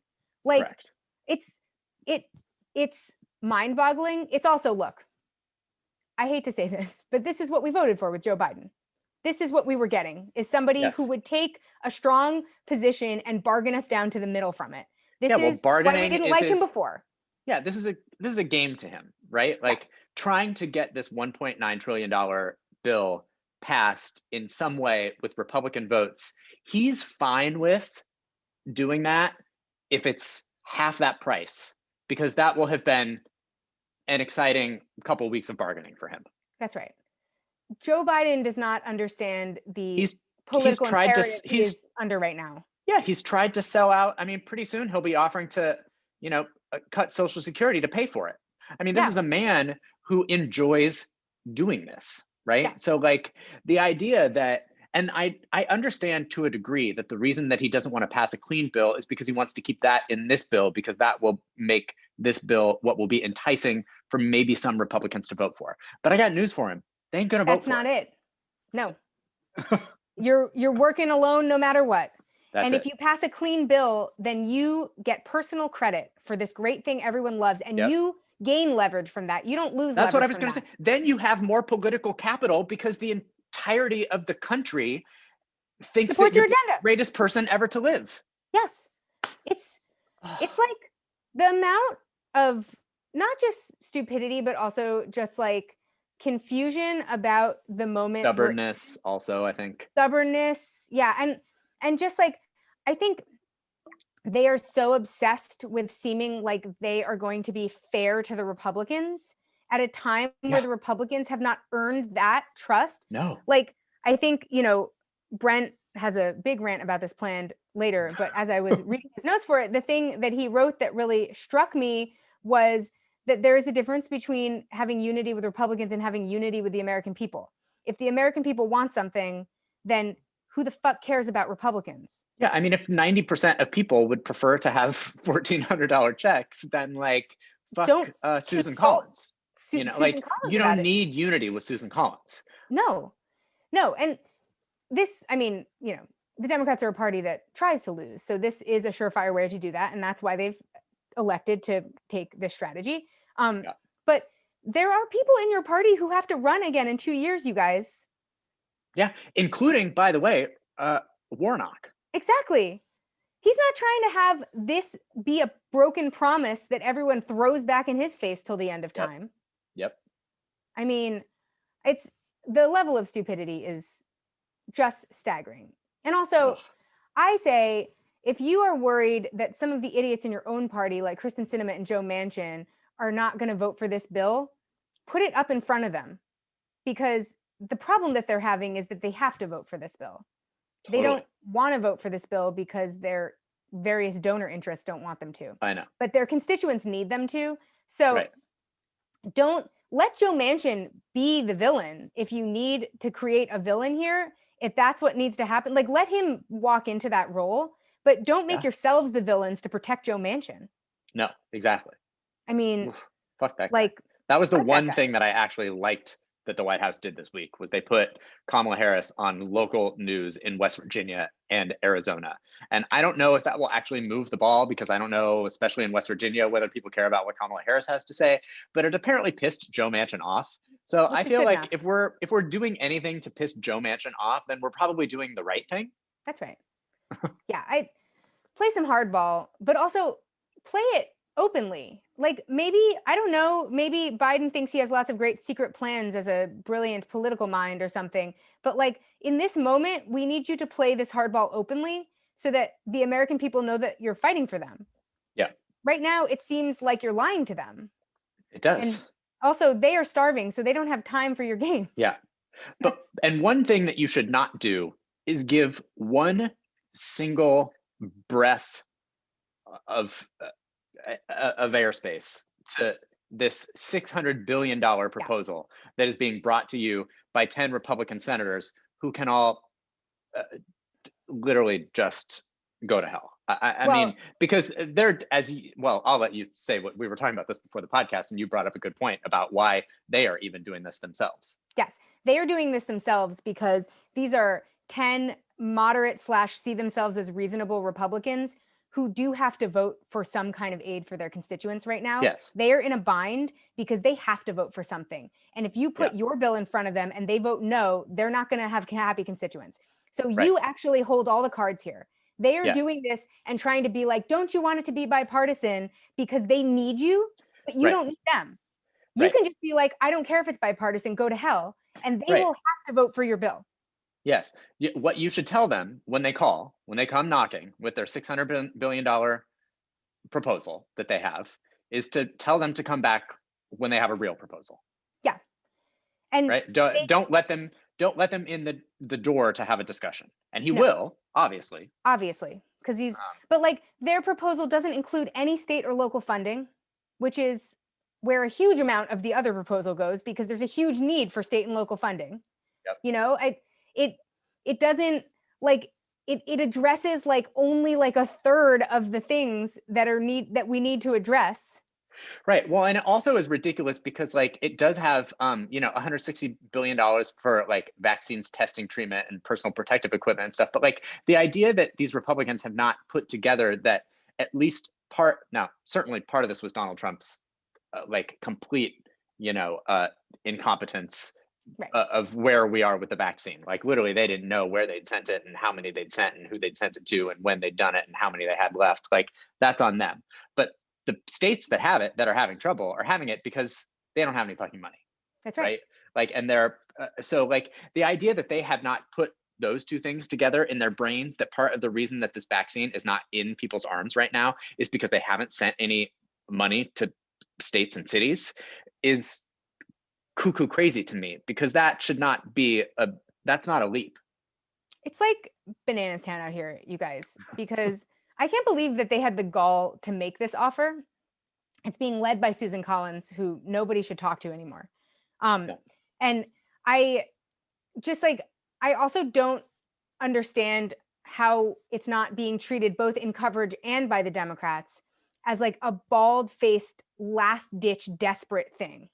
Like Correct. it's mind-boggling. It's also, look, I hate to say this, but this is what we voted for with Joe Biden. This is what we were getting, is somebody who would take a strong position and bargain us down to the middle from it. This is why we didn't like him before. Yeah, this is a game to him, right? Like trying to get this $1.9 trillion bill passed in some way with Republican votes. He's fine with doing that if it's half that price, because that will have been an exciting couple of weeks of bargaining for him. That's right. Joe Biden does not understand the political imperative he's under right now. Yeah, he's tried to sell out. I mean, pretty soon he'll be offering to, cut Social Security to pay for it. I mean, this is a man who enjoys doing this, right? Yeah. So like the idea that, and I understand to a degree that the reason that he doesn't want to pass a clean bill is because he wants to keep that in this bill, because that will make this bill what will be enticing for maybe some Republicans to vote for. But I got news for him. They ain't gonna vote for it. That's not it. No. You're working alone no matter what. And if you pass a clean bill, then you get personal credit for this great thing everyone loves, and you gain leverage from that. You don't lose. That's what I was going to say. Then you have more political capital because the entirety of the country thinks that you're the greatest person ever to live. Yes, It's like the amount of not just stupidity, but also just like confusion about the moment we're Stubbornness also, I think. stubbornness. Yeah. And just like, I think they are so obsessed with seeming like they are going to be fair to the Republicans at a time where Yeah. the Republicans have not earned that trust. No. Like, I think, Brent has a big rant about this planned later, but as I was reading his notes for it, the thing that he wrote that really struck me was that there is a difference between having unity with Republicans and having unity with the American people. If the American people want something, then who the fuck cares about Republicans? Yeah, I mean, if 90% of people would prefer to have $1,400 checks, then like fuck Don't Susan take fault Collins. Susan Collins You about don't it. need unity with Susan Collins. No, no. And this, I mean, the Democrats are a party that tries to lose. So this is a surefire way to do that. And that's why they've elected to take this strategy. Yeah. But there are people in your party who have to run again in 2 years, you guys. Yeah, including, by the way, Warnock. Exactly. He's not trying to have this be a broken promise that everyone throws back in his face till the end of Yep. time. Yep. I mean, it's the level of stupidity is just staggering. And also, Ugh. I say, if you are worried that some of the idiots in your own party, like Kristen Sinema and Joe Manchin, are not going to vote for this bill, put it up in front of them. Because the problem that they're having is that they have to vote for this bill. They Totally. don't want to vote for this bill because their various donor interests don't want them to. I know. But their constituents need them to. So Right. don't let Joe Manchin be the villain. If you need to create a villain here, if that's what needs to happen, like let him walk into that role, but don't make Yeah. yourselves the villains to protect Joe Manchin. No, exactly. I mean, Oof, fuck that guy. like, That was the fuck that one guy. thing that I actually liked that the White House did this week was they put Kamala Harris on local news in West Virginia and Arizona. And I don't know if that will actually move the ball because I don't know, especially in West Virginia, whether people care about what Kamala Harris has to say, but it apparently pissed Joe Manchin off. So I Which is feel good like enough. if we're doing anything to piss Joe Manchin off, then we're probably doing the right thing. That's right. Yeah, I play some hardball, but also play it openly. Like maybe, I don't know, maybe Biden thinks he has lots of great secret plans as a brilliant political mind or something. But like in this moment, we need you to play this hardball openly so that the American people know that you're fighting for them. Yeah, Right now, it seems like you're lying to them. it does. And also, they are starving, so they don't have time for your games. Yeah. But and one thing that you should not do is give one single breath of airspace to this $600 billion proposal that is being brought to you by 10 Republican senators who can all literally just go to hell. I Well, mean, because they're well, I'll let you say what we were talking about this before the podcast, and you brought up a good point about why they are even doing this themselves. yes, they are doing this themselves because these are 10 moderate / see themselves as reasonable Republicans who do have to vote for some kind of aid for their constituents right now. Yes. They are in a bind because they have to vote for something. And if you put your bill in front of them and they vote no, they're not going to have happy constituents. So Right. you actually hold all the cards here. They are Yes. doing this and trying to be like, don't you want it to be bipartisan because they need you, but you Right. don't need them. You Right. can just be like, I don't care if it's bipartisan, go to hell. And they Right. will have to vote for your bill. Yes. What you should tell them when they come knocking with their $600 billion proposal that they have is to tell them to come back when they have a real proposal. Yeah. And right. Don't let them in the door to have a discussion. And he will, obviously. Obviously, because but like their proposal doesn't include any state or local funding, which is where a huge amount of the other proposal goes because there's a huge need for state and local funding. Yep. It doesn't like it addresses like only like a third of the things that we need to address. Right. Well, and it also is ridiculous because like it does have $160 billion for like vaccines, testing, treatment, and personal protective equipment and stuff. But like the idea that these Republicans have not put together that at least certainly part of this was Donald Trump's like complete incompetence of where we are with the vaccine. Like literally, they didn't know where they'd sent it and how many they'd sent and who they'd sent it to and when they'd done it and how many they had left. Like that's on them. But the states that have it that are having trouble are having it because they don't have any fucking money. That's right. Like, and they're so like the idea that they have not put those two things together in their brains, that part of the reason that this vaccine is not in people's arms right now is because they haven't sent any money to states and cities, is cuckoo crazy to me, because that should not be that's not a leap. It's like bananas town out here, you guys, because I can't believe that they had the gall to make this offer. It's being led by Susan Collins, who nobody should talk to anymore. No. And I just like, I also don't understand how it's not being treated both in coverage and by the Democrats as like a bald-faced last-ditch desperate thing.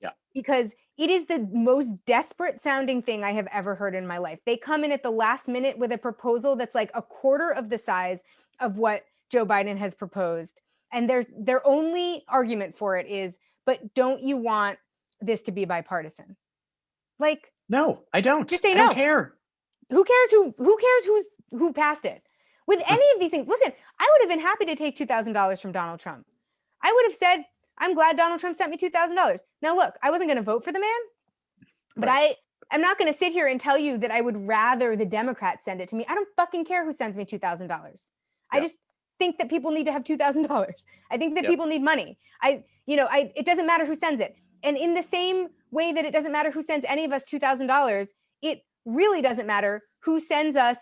Yeah. Because it is the most desperate sounding thing I have ever heard in my life. They come in at the last minute with a proposal that's like a quarter of the size of what Joe Biden has proposed. And their only argument for it is, but don't you want this to be bipartisan? Like, no, I don't. Just say I no. don't care. Who cares who passed it? With any of these things, listen, I would have been happy to take $2,000 from Donald Trump. I would have said, I'm glad Donald Trump sent me $2,000. Now, look, I wasn't going to vote for the man, but I'm not going to sit here and tell you that I would rather the Democrats send it to me. I don't fucking care who sends me $2,000. I just think that people need to have $2,000. I think that people need money. It doesn't matter who sends it. And in the same way that it doesn't matter who sends any of us $2,000, it really doesn't matter who sends us,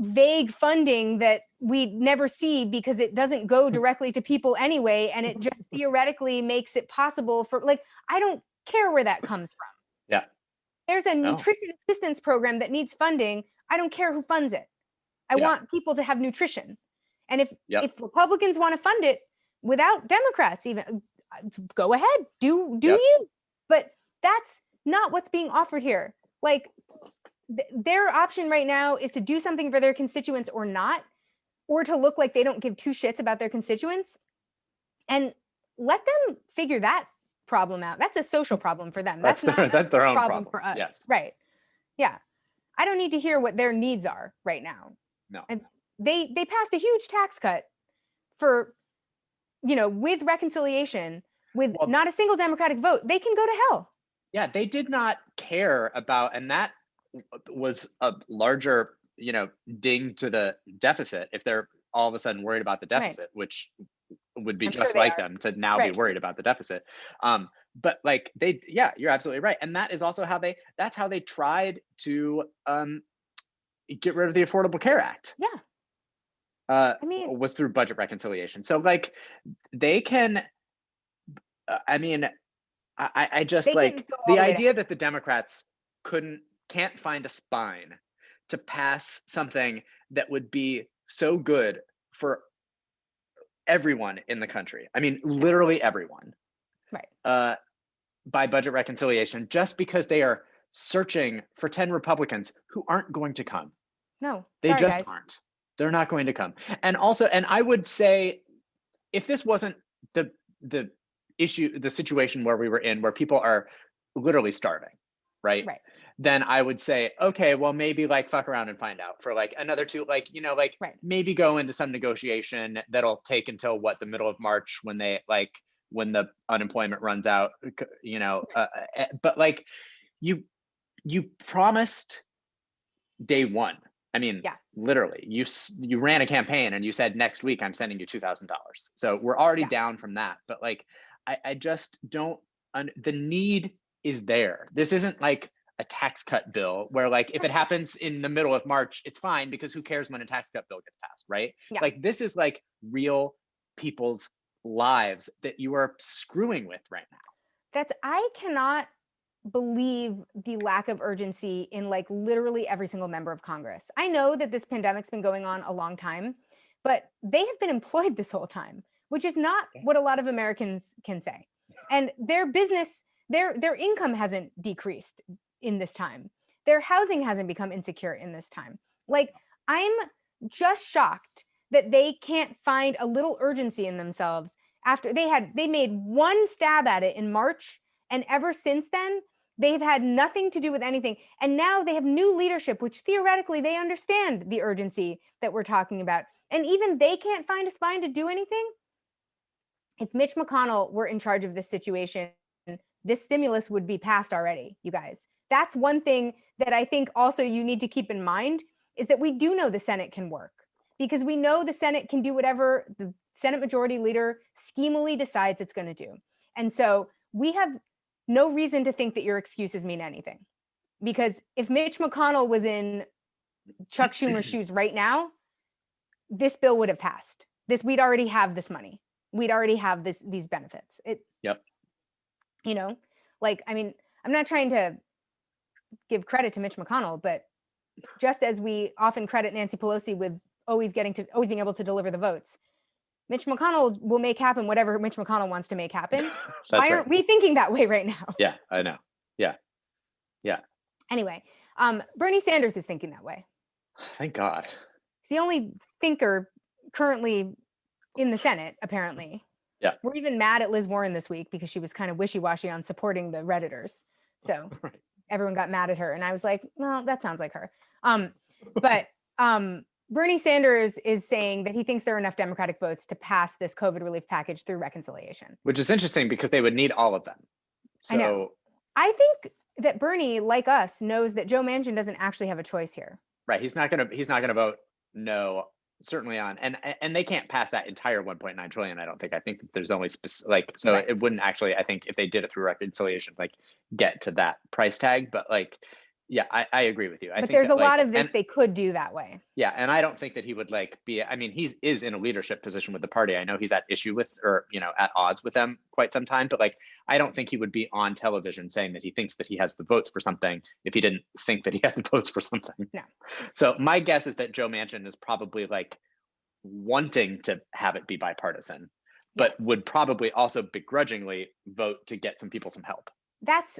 vague funding that we never see because it doesn't go directly to people anyway. And it just theoretically makes it possible for, like, I don't care where that comes from. Yeah. There's a nutrition assistance program that needs funding. I don't care who funds it. I want people to have nutrition. And if Republicans want to fund it without Democrats, even go ahead, do you? But that's not what's being offered here. Like, their option right now is to do something for their constituents or not, or to look like they don't give two shits about their constituents, and let them figure that problem out. That's a social problem for them. That's their own problem for us. Yes. Right. Yeah. I don't need to hear what their needs are right now. No. And they passed a huge tax cut for, with reconciliation, with not a single Democratic vote. They can go to hell. Yeah, they did not care about, and that was a larger, ding to the deficit if they're all of a sudden worried about the deficit, which would be I'm just sure like them to now be worried about the deficit. But like you're absolutely right. And that is also that's how they tried to get rid of the Affordable Care Act. Yeah. Was through budget reconciliation. So like they can, I just like the idea that the Democrats can't find a spine to pass something that would be so good for everyone in the country. I mean, literally everyone. Right. By budget reconciliation, just because they are searching for 10 Republicans who aren't going to come. No, they just aren't. They're not going to come. And also, and I would say, if this wasn't the issue, the situation where we were in, where people are literally starving, right? Then I would say, okay, well, maybe like fuck around and find out for like another two, like, maybe go into some negotiation that'll take until the middle of March when the unemployment runs out, but like you promised day one. I mean, literally, you ran a campaign and you said next week I'm sending you $2,000. So we're already down from that. But like, I just don't. The need is there. This isn't like a tax cut bill where like if it happens in the middle of March, it's fine because who cares when a tax cut bill gets passed, right? Yeah. Like this is like real people's lives that you are screwing with right now. I cannot believe the lack of urgency in like literally every single member of Congress. I know that this pandemic's been going on a long time, but they have been employed this whole time, which is not what a lot of Americans can say. And their business, their income hasn't decreased in this time. Their housing hasn't become insecure in this time. Like, I'm just shocked that they can't find a little urgency in themselves after they made one stab at it in March. And ever since then, They've had nothing to do with anything. And now they have new leadership, which theoretically they understand the urgency that we're talking about. And even they can't find a spine to do anything. If Mitch McConnell were in charge of this situation, this stimulus would be passed already, you guys. That's one thing that I think also you need to keep in mind, is that we do know the Senate can work, because we know the Senate can do whatever the Senate Majority Leader schemily decides it's going to do. And so we have no reason to think that your excuses mean anything. Because if Mitch McConnell was in Chuck Schumer's shoes right now, this bill would have passed. We'd already have this money. We'd already have these benefits. Yep. You know, like, I mean, I'm not trying to give credit to Mitch McConnell, but just as we often credit Nancy Pelosi with always being able to deliver the votes, Mitch McConnell will make happen whatever Mitch McConnell wants to make happen. Why aren't we thinking that way right now? Yeah, I know. Yeah. Anyway, Bernie Sanders is thinking that way. Thank God. He's the only thinker currently in the Senate, apparently. Yeah. We're even mad at Liz Warren this week because she was kind of wishy-washy on supporting the Redditors. So everyone got mad at her. And I was like, well, that sounds like her. But Bernie Sanders is saying that he thinks there are enough Democratic votes to pass this COVID relief package through reconciliation. Which is interesting because they would need all of them. So I know. I think that Bernie, like us, knows that Joe Manchin doesn't actually have a choice here. Right. He's not gonna vote no, certainly on, and they can't pass that entire 1.9 trillion. I don't think. I think that there's only it wouldn't actually. I think if they did it through reconciliation, like get to that price tag. But like, yeah, I agree with you. But there's a lot of this they could do that way. Yeah, and I don't think that he would be. I mean, he is in a leadership position with the party. I know he's at issue with, or at odds with them quite some time. But I don't think he would be on television saying that he thinks that he has the votes for something if he didn't think that he had the votes for something. No. So my guess is that Joe Manchin is probably wanting to have it be bipartisan, but would probably also begrudgingly vote to get some people some help. That's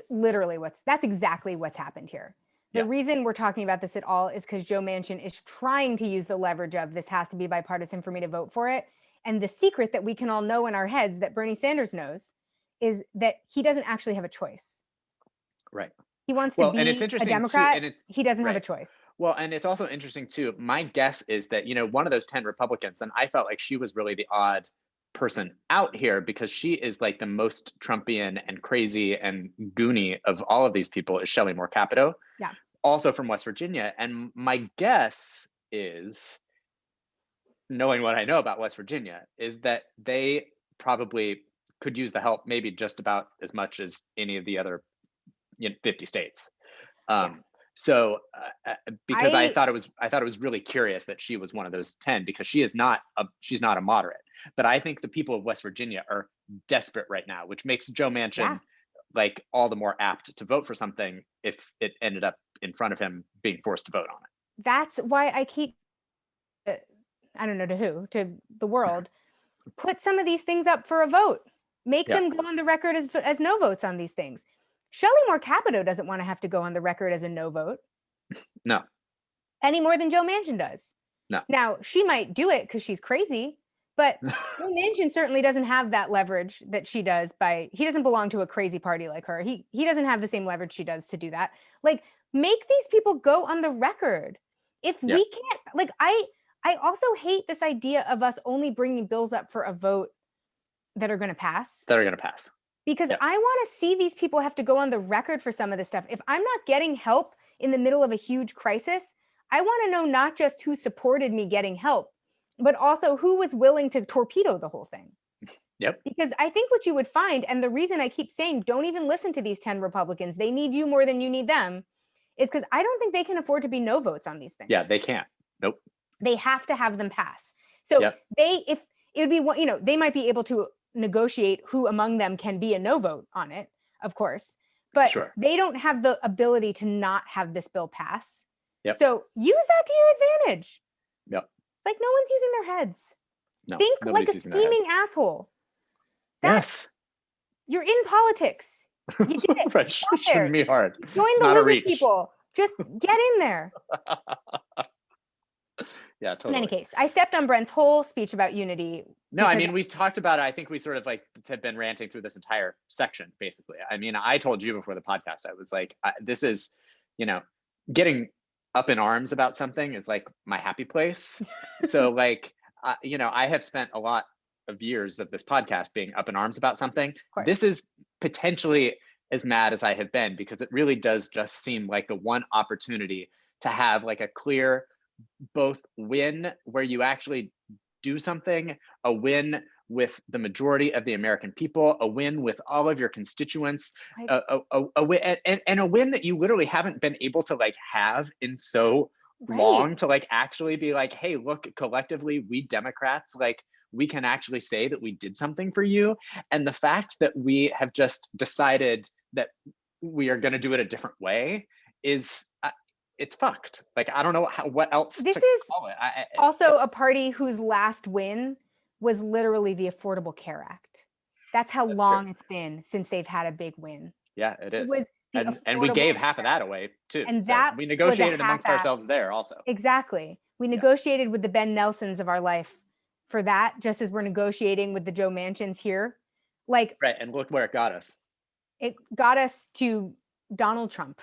exactly what's happened here. The reason we're talking about this at all is because Joe Manchin is trying to use the leverage of this has to be bipartisan for me to vote for it. And the secret that we can all know in our heads that Bernie Sanders knows is that he doesn't actually have a choice. Right. He wants to be a Democrat. He doesn't have a choice. Well, and it's also interesting too. My guess is that, one of those 10 Republicans, and I felt like she was really the odd person out here because she is the most Trumpian and crazy and goony of all of these people, is Shelley Moore Capito. Yeah. Also from West Virginia. And my guess is, knowing what I know about West Virginia, is that they probably could use the help maybe just about as much as any of the other 50 states. So because I thought it was really curious that she was one of those 10, because she's not a moderate. But I think the people of West Virginia are desperate right now, which makes Joe Manchin all the more apt to vote for something if it ended up in front of him being forced to vote on it. That's why I keep, I don't know to the world, put some of these things up for a vote. Make them go on the record as no votes on these things. Shelley Moore Capito doesn't want to have to go on the record as a no vote. No. Any more than Joe Manchin does. No. Now, she might do it because she's crazy, but Joe Manchin certainly doesn't have that leverage that she does he doesn't belong to a crazy party like her. He doesn't have the same leverage she does to do that. Make these people go on the record. If we can't, I also hate this idea of us only bringing bills up for a vote that are going to pass. Because I want to see these people have to go on the record for some of this stuff. If I'm not getting help in the middle of a huge crisis, I want to know not just who supported me getting help, but also who was willing to torpedo the whole thing. Yep. Because I think what you would find, and the reason I keep saying don't even listen to these 10 Republicans, they need you more than you need them, is because I don't think they can afford to be no votes on these things. Yeah, they can't. Nope. They have to have them pass. So if it would be, they might be able to negotiate who among them can be a no vote on it, of course, but they don't have the ability to not have this bill pass. Yep. So use that to your advantage. Yep. No one's using their heads. No, think like a scheming asshole. Yes. You're in politics. You did it. Right. Shouldn't be hard. Join the lizard people. Just get in there. Yeah, In any totally. case, I stepped on Brent's whole speech about unity No, I because mean, we talked about it. I think we sort of like have been ranting through this entire section, basically. I mean, I told you before the podcast, I was like, this is, you know, getting up in arms about something is like my happy place. So, like, I have spent a lot of years of this podcast being up in arms about something. of course, This is potentially as mad as I have been because it really does just seem like the one opportunity to have like a clear both win where you actually do something, a win with the majority of the American people, a win with all of your constituents, like, a win, and a win that you literally haven't been able to like have in so right. long to like actually be like, hey, look, collectively, we Democrats, like we can actually say that we did something for you. And the fact that we have just decided that we are going to do it a different way is it's fucked. Like I don't know what else This to is call it. also a party whose last win was literally the Affordable Care Act. That's how That's true. long it's been since they've had a big win. Yeah, it It is. was the And we gave Affordable half of Care that Act. away too. And So that we was a negotiated amongst half-ass. ourselves there also. Exactly. We Yeah. negotiated with the Ben Nelsons of our life for that, just as we're negotiating with the Joe Manchins here. Like, Right. And look where it got us. it got us to Donald Trump,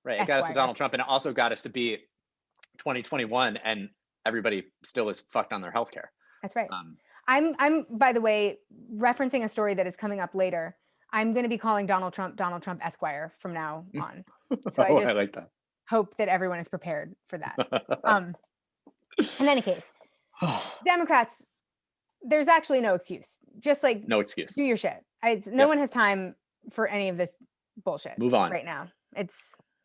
Right. It got us to Esquire. Donald Trump and it also got us to be 2021 and everybody still is fucked on their healthcare. That's right. Um, I'm by the way, referencing a story that is coming up later. I'm going to be calling Donald Trump Esquire from now on. So I oh, I just like that. hope that everyone is prepared for that. In any case, Democrats, there's actually no excuse. Just like No excuse. do your shit. No one has time for any of this bullshit Move on. right now.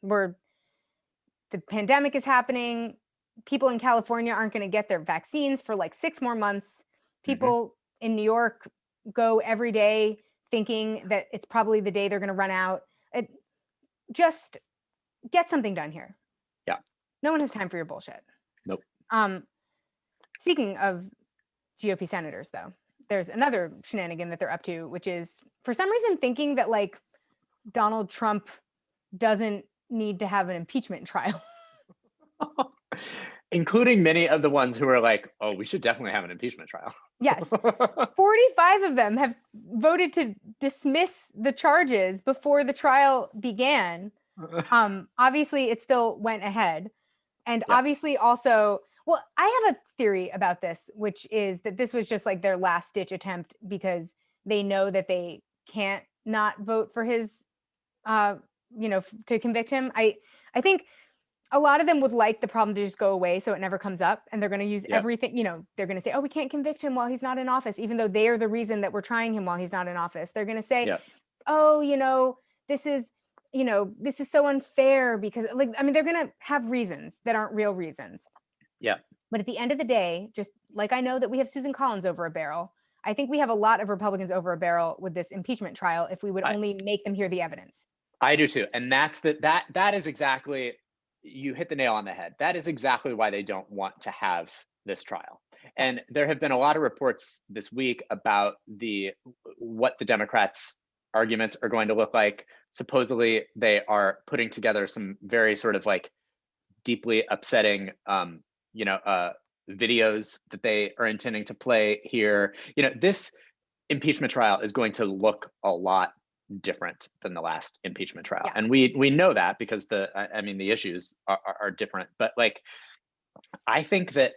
The pandemic is happening. People in California aren't going to get their vaccines for like 6 more months. People in New York go every day thinking that it's probably the day they're going to run out. Just get something done here. Yeah. No one has time for your bullshit. Nope. Speaking of GOP senators, though, there's another shenanigan that they're up to, which is for some reason thinking that like Donald Trump doesn't need to have an impeachment trial. Including many of the ones who are like, oh, we should definitely have an impeachment trial. Yes. 45 of them have voted to dismiss the charges before the trial began. Obviously, it still went ahead. And obviously also, well, I have a theory about this, which is that this was just like their last ditch attempt because they know that they can't not vote for his, to convict him. I think a lot of them would like the problem to just go away so it never comes up. And they're going to use everything, they're going to say, oh, we can't convict him while he's not in office, even though they are the reason that we're trying him while he's not in office. They're going to say, oh, this is so unfair because they're going to have reasons that aren't real reasons. Yeah. But at the end of the day, just like I know that we have Susan Collins over a barrel, I think we have a lot of Republicans over a barrel with this impeachment trial if we would only make them hear the evidence. I do too. And that is exactly, you hit the nail on the head. That is exactly why they don't want to have this trial. And there have been a lot of reports this week about what the Democrats' arguments are going to look like. Supposedly, they are putting together some very sort of like deeply upsetting, videos that they are intending to play here. This impeachment trial is going to look a lot different than the last impeachment trial, and we know that because the issues are different. But like, I think that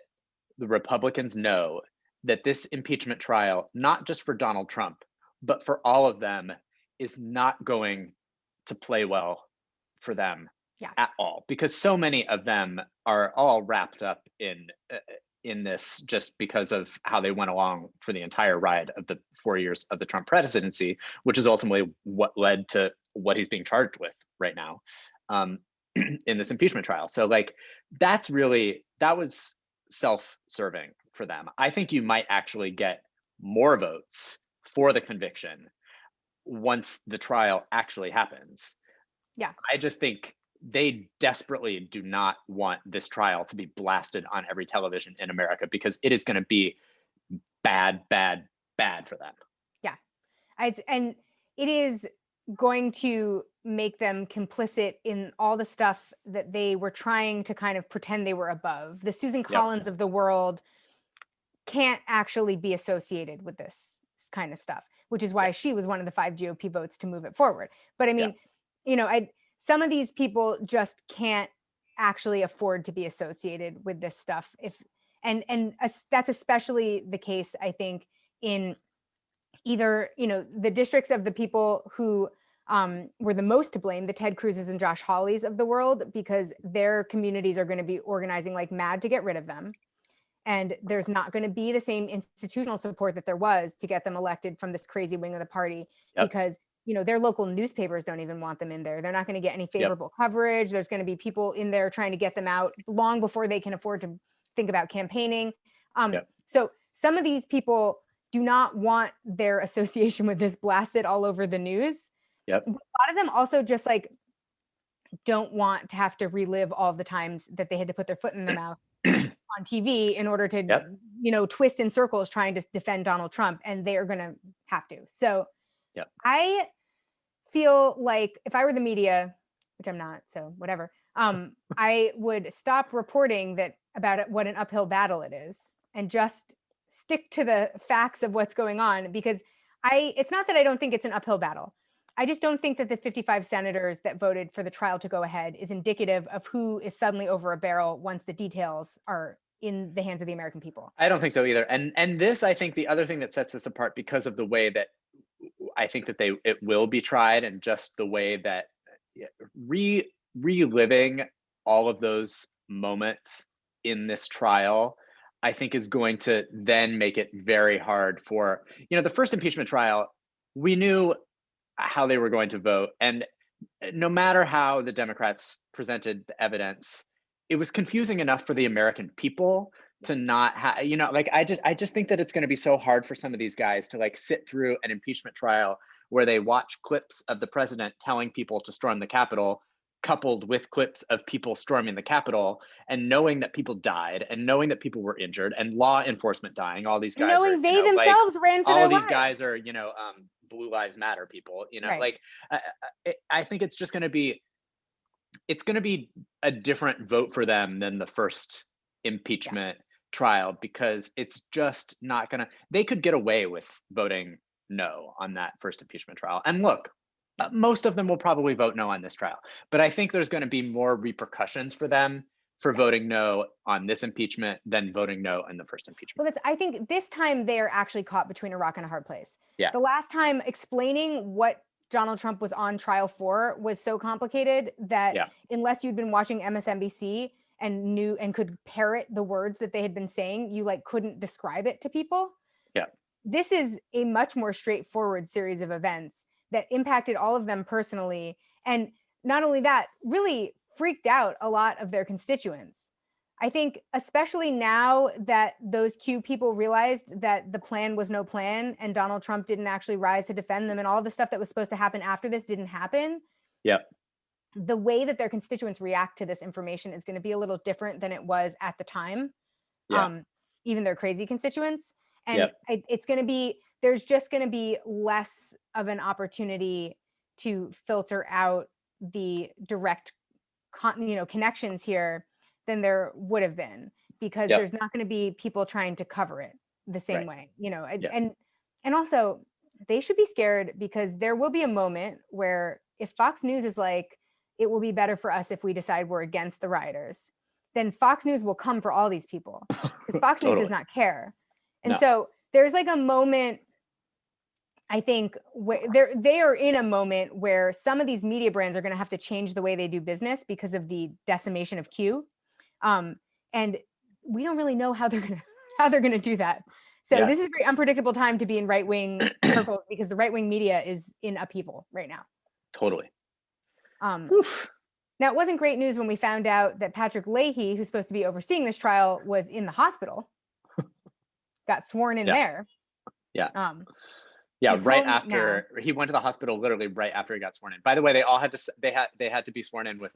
the Republicans know that this impeachment trial, not just for Donald Trump, but for all of them, is not going to play well for them at all, because so many of them are all wrapped up in this just because of how they went along for the entire ride of the 4 years of the Trump presidency, which is ultimately what led to what he's being charged with right now in this impeachment trial. So like, that was self-serving for them. I think you might actually get more votes for the conviction once the trial actually happens. Yeah. I just think they desperately do not want this trial to be blasted on every television in America because it is going to be bad for them. Yeah. And it is going to make them complicit in all the stuff that they were trying to kind of pretend they were above. The Susan Yep. Collins of the world can't actually be associated with this kind of stuff, which is why she was one of the 5 GOP votes to move it forward. But I mean, some of these people just can't actually afford to be associated with this stuff. That's especially the case, I think, in either, the districts of the people who were the most to blame, the Ted Cruzes and Josh Hawleys of the world, because their communities are going to be organizing like mad to get rid of them. And there's not going to be the same institutional support that there was to get them elected from this crazy wing of the party, because their local newspapers don't even want them in there. They're not going to get any favorable coverage. There's going to be people in there trying to get them out long before they can afford to think about campaigning. So some of these people do not want their association with this blasted all over the news. A lot of them also just like don't want to have to relive all the times that they had to put their foot in their mouth on TV in order to, twist in circles trying to defend Donald Trump, and they are going to have to. So I feel like if I were the media, which I'm not, so whatever, I would stop reporting about what an uphill battle it is and just stick to the facts of what's going on, because it's not that I don't think it's an uphill battle. I just don't think that the 55 senators that voted for the trial to go ahead is indicative of who is suddenly over a barrel once the details are in the hands of the American people. I don't think so either. And this, I think the other thing that sets this apart, because of the way that I think that it will be tried, and just the way that reliving all of those moments in this trial, I think is going to then make it very hard for, the first impeachment trial, we knew how they were going to vote. And no matter how the Democrats presented the evidence, it was confusing enough for the American people to not have, I just think that it's going to be so hard for some of these guys to like sit through an impeachment trial where they watch clips of the president telling people to storm the Capitol, coupled with clips of people storming the Capitol, and knowing that people died, and knowing that people were injured, and law enforcement dying. All these guys, knowing they themselves ran for all their of these lives. Guys are, Blue Lives Matter people. I think it's just going to be, a different vote for them than the first impeachment trial, because it's just not gonna, they could get away with voting no on that first impeachment trial. And look, most of them will probably vote no on this trial, but I think there's going to be more repercussions for them for voting no on this impeachment than voting no in the first impeachment. Well, I think this time they are actually caught between a rock and a hard place. Yeah. The last time explaining what Donald Trump was on trial for was so complicated that unless you'd been watching MSNBC and knew and could parrot the words that they had been saying, you like couldn't describe it to people. Yeah. This is a much more straightforward series of events that impacted all of them personally. And not only that, really freaked out a lot of their constituents. I think especially now that those Q people realized that the plan was no plan and Donald Trump didn't actually rise to defend them, and all the stuff that was supposed to happen after this didn't happen. The way that their constituents react to this information is going to be a little different than it was at the time. Even their crazy constituents. And it's going to be, there's just going to be less of an opportunity to filter out the direct connections here than there would have been, because there's not going to be people trying to cover it the same way, and also they should be scared, because there will be a moment where if Fox News is like, it will be better for us if we decide we're against the rioters, then Fox News will come for all these people, because Fox News does not care. And so there's like a moment, I think, where they are in a moment where some of these media brands are going to have to change the way they do business because of the decimation of Q. And we don't really know how they're going to do that. So this is a very unpredictable time to be in right-wing circles, because the right-wing media is in upheaval right now. Totally. Now, it wasn't great news when we found out that Patrick Leahy, who's supposed to be overseeing this trial, was in the hospital, got sworn in there. Right after he went to the hospital, literally right after he got sworn in. By the way, they all had to, they had to be sworn in with,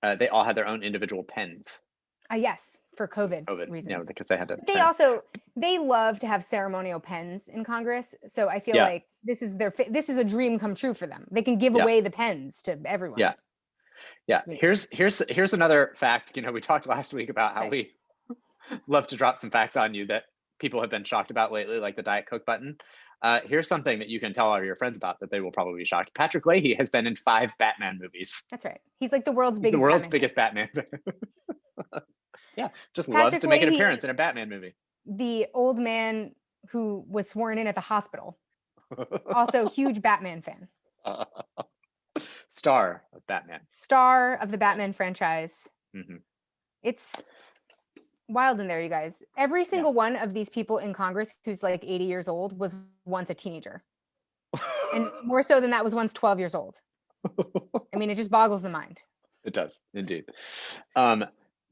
they all had their own individual pens. Yes, for COVID COVID, reasons. because they had to. They love to have ceremonial pens in Congress. So I feel like this is a dream come true for them. They can give away the pens to everyone. Yeah. Here's another fact. We talked last week about how we love to drop some facts on you that people have been shocked about lately, like the Diet Coke button. Here's something that you can tell all your friends about that they will probably be shocked. Patrick Leahy has been in 5 Batman movies. That's right. He's like the world's biggest Batman. Yeah, just Patrick loves to make an appearance in a Batman movie. The old man who was sworn in at the hospital. Also, huge Batman fan. Star of Batman. Star of the Batman franchise. Mm-hmm. It's wild in there, you guys. Every single one of these people in Congress who's like 80 years old was once a teenager. And more so than that was once 12 years old. I mean, it just boggles the mind. It does, indeed.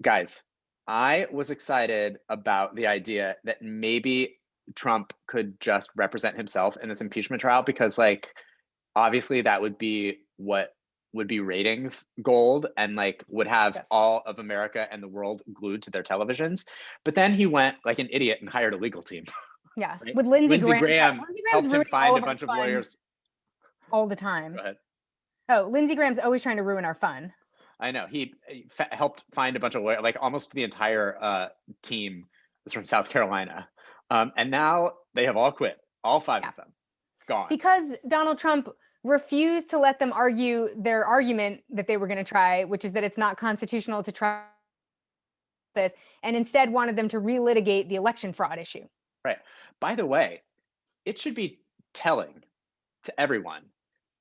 Guys, I was excited about the idea that maybe Trump could just represent himself in this impeachment trial because, obviously that would be what would be ratings gold and would have all of America and the world glued to their televisions. But then he went like an idiot and hired a legal team. Yeah, right? with Lindsey Graham. Helped him find a bunch of lawyers. All the time. Go ahead. Oh, Lindsey Graham's always trying to ruin our fun. I know. He helped find a bunch of lawyers, almost the entire team was from South Carolina. And now they have all quit. All 5 of them. Gone. Because Donald Trump refused to let them argue their argument that they were going to try, which is that it's not constitutional to try this, and instead wanted them to relitigate the election fraud issue. Right. By the way, it should be telling to everyone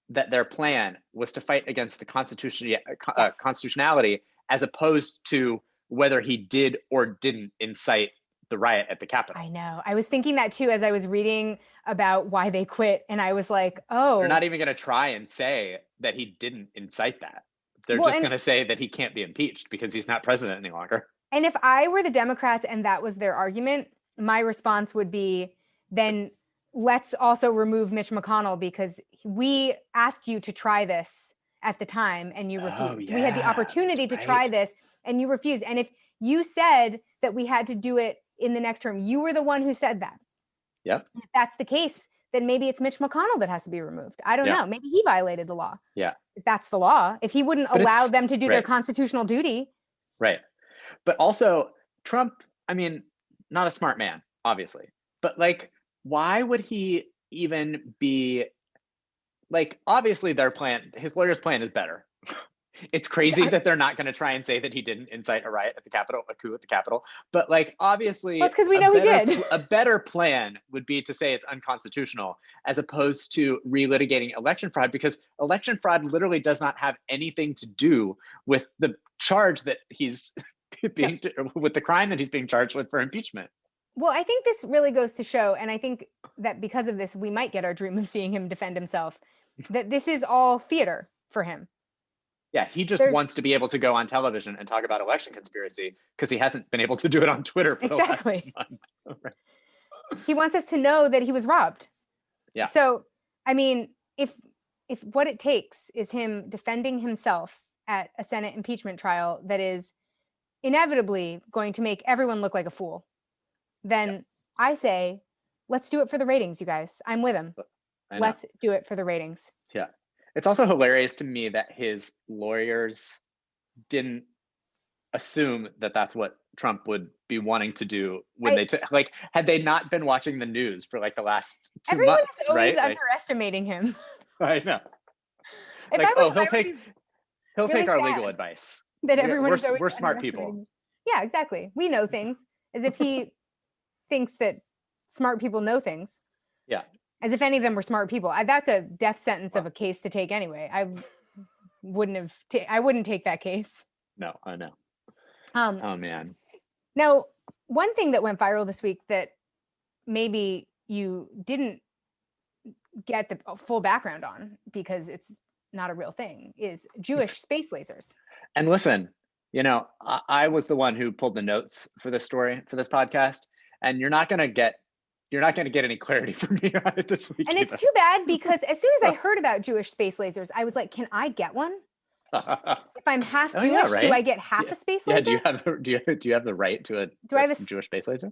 that their plan was to fight against the constitutionality as opposed to whether he did or didn't incite the riot at the Capitol. I know. I was thinking that too as I was reading about why they quit. And I was like, oh. They're not even going to try and say that he didn't incite that. They're just going to say that he can't be impeached because he's not president any longer. And if I were the Democrats and that was their argument, my response would be, then let's also remove Mitch McConnell because we asked you to try this at the time and you refused. We had the opportunity to try this and you refused. And if you said that we had to do it in the next term, you were the one who said that. Yep. If that's the case, then maybe it's Mitch McConnell that has to be removed. I don't know. Maybe he violated the law. Yeah. If that's the law, if he wouldn't allow them to do their constitutional duty. Right. But also Trump, I mean, not a smart man, obviously, but why would he even be obviously his lawyer's plan is better. It's crazy that they're not going to try and say that he didn't incite a riot at the Capitol, a coup at the Capitol. But obviously, that's because we know he did. A better plan would be to say it's unconstitutional as opposed to relitigating election fraud, because election fraud literally does not have anything to do with the charge that he's being with the crime that he's being charged with for impeachment. Well, I think this really goes to show, and I think that because of this, we might get our dream of seeing him defend himself, that this is all theater for him. Yeah, he just wants to be able to go on television and talk about election conspiracy because he hasn't been able to do it on Twitter for the last month. Right. He wants us to know that he was robbed. Yeah. So, I mean, if what it takes is him defending himself at a Senate impeachment trial that is inevitably going to make everyone look like a fool, then I say, let's do it for the ratings, you guys. I'm with him. Let's do it for the ratings. Yeah. It's also hilarious to me that his lawyers didn't assume that that's what Trump would be wanting to do when they took, had they not been watching the news for the last 2 months, is always underestimating him. I know. He'll take our legal advice. That everyone we're smart people. Yeah, exactly. We know things, as if he thinks that smart people know things. Yeah. As if any of them were smart people. That's a death sentence of a case to take anyway. I wouldn't take that case. No, I know. Oh man. Now, one thing that went viral this week that maybe you didn't get the full background on because it's not a real thing is Jewish space lasers. And listen, I was the one who pulled the notes for this story, for this podcast, and you're not going to get any clarity from me on it this week. And it's too bad because as soon as I heard about Jewish space lasers, I was like, can I get one? If I'm half Oh, Jewish, yeah, do I right? get half Yeah. a space Yeah, laser? do you have the right to Do I have a Jewish space laser?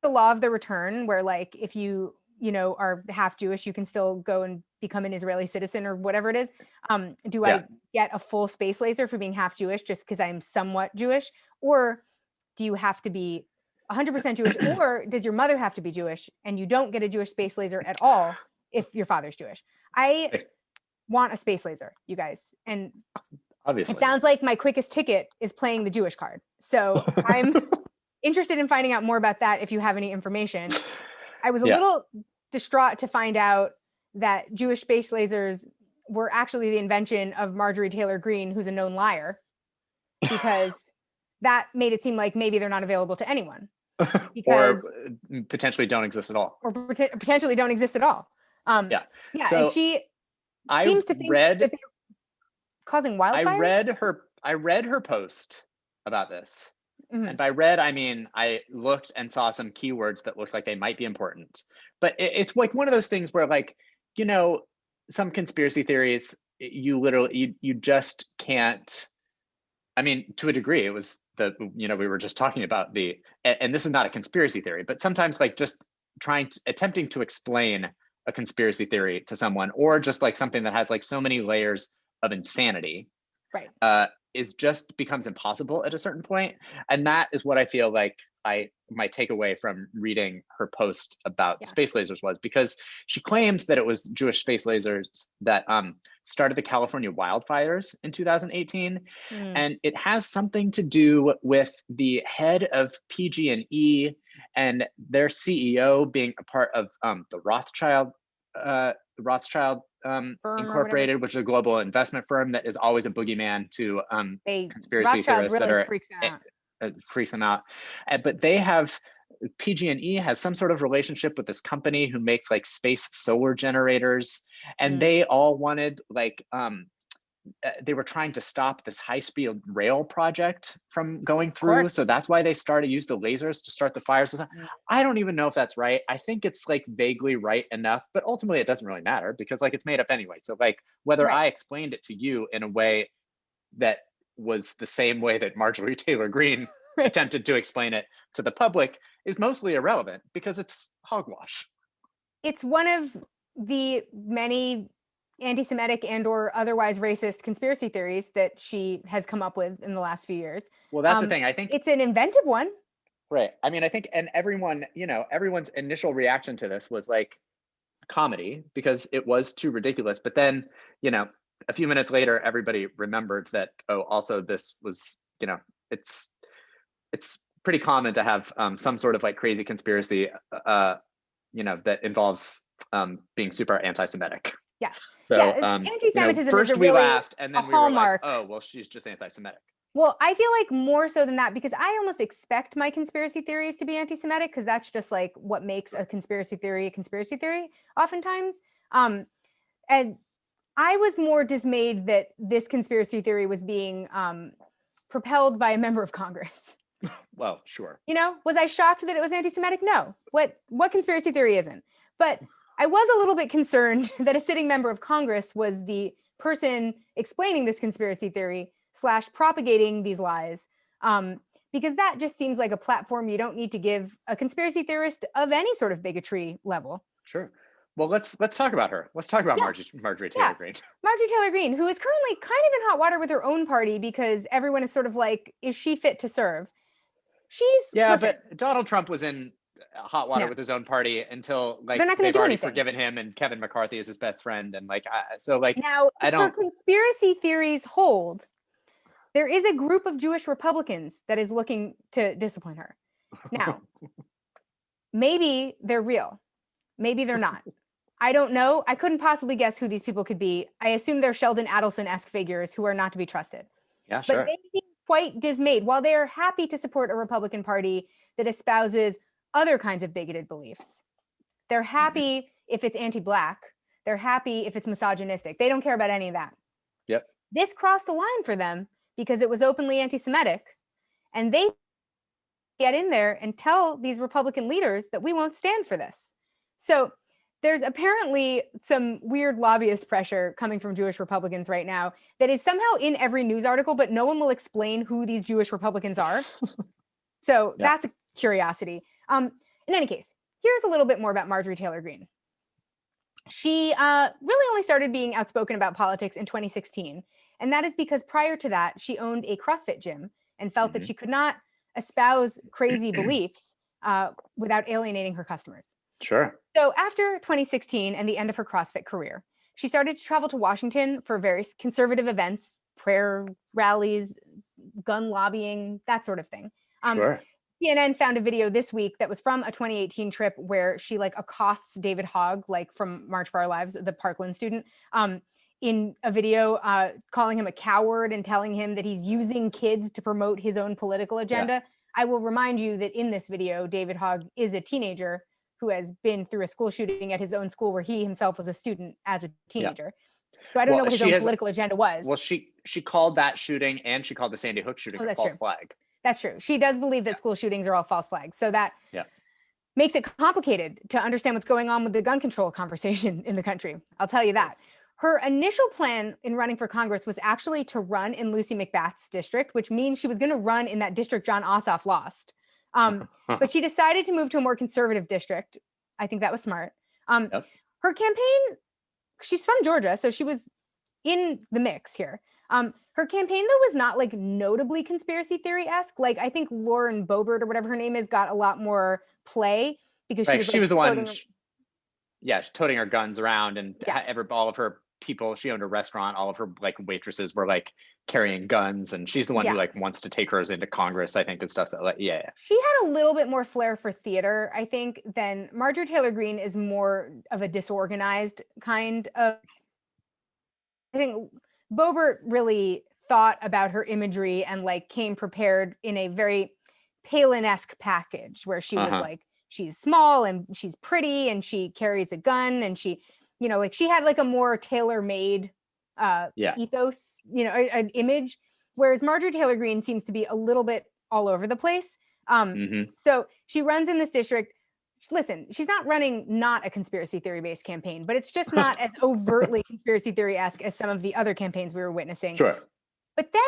the law of the return where like if you know are half Jewish, you can still go and become an Israeli citizen or whatever it is. Do Yeah. I get a full space laser for being half Jewish just because I'm somewhat Jewish, or do you have to be 100% Jewish, or does your mother have to be Jewish and you don't get a Jewish space laser at all if your father's Jewish? I want a space laser, you guys, and it Obviously. sounds like my quickest ticket is playing the Jewish card. So I'm interested in finding out more about that if you have any information. I was a Yeah. little distraught to find out that Jewish space lasers were actually the invention of Marjorie Taylor Greene, who's a known liar, because that made it seem like maybe they're not available to anyone because Or potentially don't exist at all. or potentially don't exist at all. Yeah. Yeah, and So she I seems to think read that they're causing wildfires. I read her post about this. Mhm. And by read, I mean I looked and saw some keywords that looked like they might be important. But it's like one of those things where, like, you know, some conspiracy theories, you literally you just can't. I mean, to a degree, it was we were just talking about and this is not a conspiracy theory, but sometimes like just attempting to explain a conspiracy theory to someone, or just like something that has like so many layers of insanity, Right. is just becomes impossible at a certain point. And that is what I feel like my takeaway from reading her post about Yeah. space lasers was, because she claims that it was Jewish space lasers that started the California wildfires in 2018. And it has something to do with the head of PG&E and their CEO being a part of the Rothschild Firm or whatever. Incorporated, which is a global investment firm that is always a boogeyman to conspiracy Rothschild theorists that really are freaks them out. freaks them out. But they have PG&E has some sort of relationship with this company who makes like space solar generators, and they all wanted like they were trying to stop this high-speed rail project from going through. So that's why they use the lasers to start the fires. I don't even know if that's right. I think it's like vaguely right enough, but ultimately it doesn't really matter because like it's made up anyway. So like whether I explained it to you in a way that was the same way that Marjorie Taylor Greene attempted to explain it to the public is mostly irrelevant because it's hogwash. It's one of the many anti-Semitic and or otherwise racist conspiracy theories that she has come up with in the last few years. Well, that's the thing. I think it's an inventive one. Right. I mean, I think, and everyone's initial reaction to this was like comedy because it was too ridiculous. But then, a few minutes later, everybody remembered that, oh, also this was, it's pretty common to have some sort of like crazy conspiracy, that involves being super anti-Semitic. Yeah. So, anti-Semitism first is we really laughed and then we were like, oh, well, she's just anti-Semitic. Well, I feel like more so than that, because I almost expect my conspiracy theories to be anti-Semitic, because that's just like what makes a conspiracy theory oftentimes. And I was more dismayed that this conspiracy theory was being propelled by a member of Congress. Well, sure. Was I shocked that it was anti-Semitic? No. What conspiracy theory isn't? But I was a little bit concerned that a sitting member of Congress was the person explaining this conspiracy theory / propagating these lies, because that just seems like a platform you don't need to give a conspiracy theorist of any sort of bigotry level. Sure. Well, let's talk about her. Let's talk about Marjorie Taylor Greene. Marjorie Taylor Greene, who is currently kind of in hot water with her own party because everyone is sort of like, is she fit to serve? But Donald Trump was in hot water with his own party until like they've already forgiven him, and Kevin McCarthy is his best friend, and like now if her conspiracy theories hold, there is a group of Jewish Republicans that is looking to discipline her. Now, maybe they're real, maybe they're not. I don't know. I couldn't possibly guess who these people could be. I assume they're Sheldon Adelson-esque figures who are not to be trusted. Yeah, sure. But they seem quite dismayed. While they are happy to support a Republican Party that espouses other kinds of bigoted beliefs, they're happy if it's anti-Black. They're happy if it's misogynistic. They don't care about any of that. Yep. This crossed the line for them because it was openly anti-Semitic, and they get in there and tell these Republican leaders that we won't stand for this. So there's apparently some weird lobbyist pressure coming from Jewish Republicans right now that is somehow in every news article, but no one will explain who these Jewish Republicans are. So Yeah. that's a curiosity. In any case, here's a little bit more about Marjorie Taylor Greene. She really only started being outspoken about politics in 2016. And that is because prior to that, she owned a CrossFit gym and felt that she could not espouse crazy beliefs without alienating her customers. Sure. So after 2016 and the end of her CrossFit career, she started to travel to Washington for various conservative events, prayer rallies, gun lobbying, that sort of thing. Sure. CNN found a video this week that was from a 2018 trip where she like accosts David Hogg, like from March for Our Lives, the Parkland student, in a video calling him a coward and telling him that he's using kids to promote his own political agenda. Yeah. I will remind you that in this video, David Hogg is a teenager who has been through a school shooting at his own school where he himself was a student as a teenager. Yeah. So I don't know what his own political agenda was. Well, she called that shooting and she called the Sandy Hook shooting a false flag. That's true. She does believe that school shootings are all false flags. So that makes it complicated to understand what's going on with the gun control conversation in the country. I'll tell you that. Her initial plan in running for Congress was actually to run in Lucy McBath's district, which means she was going to run in that district Jon Ossoff lost. But she decided to move to a more conservative district. I think that was smart. Her campaign, she's from Georgia, so she was in the mix here. Her campaign, though, was not like notably conspiracy theory-esque. Like I think Lauren Boebert or whatever her name is got a lot more play because she was the one, toting her guns around and all of her people. She owned a restaurant. All of her like waitresses were like carrying guns, and she's the one who like wants to take hers into Congress, I think, and stuff. So she had a little bit more flair for theater, I think, than Marjorie Taylor Greene is more of a disorganized kind of. I think Boebert really thought about her imagery and like came prepared in a very Palin-esque package where she was like, she's small and she's pretty and she carries a gun and she, you know, like she had like a more tailor-made ethos, you know, an image, whereas Marjorie Taylor Greene seems to be a little bit all over the place. So she runs in this district. Listen, she's not running not a conspiracy theory-based campaign, but it's just not as overtly conspiracy theory-esque as some of the other campaigns we were witnessing. Sure. But then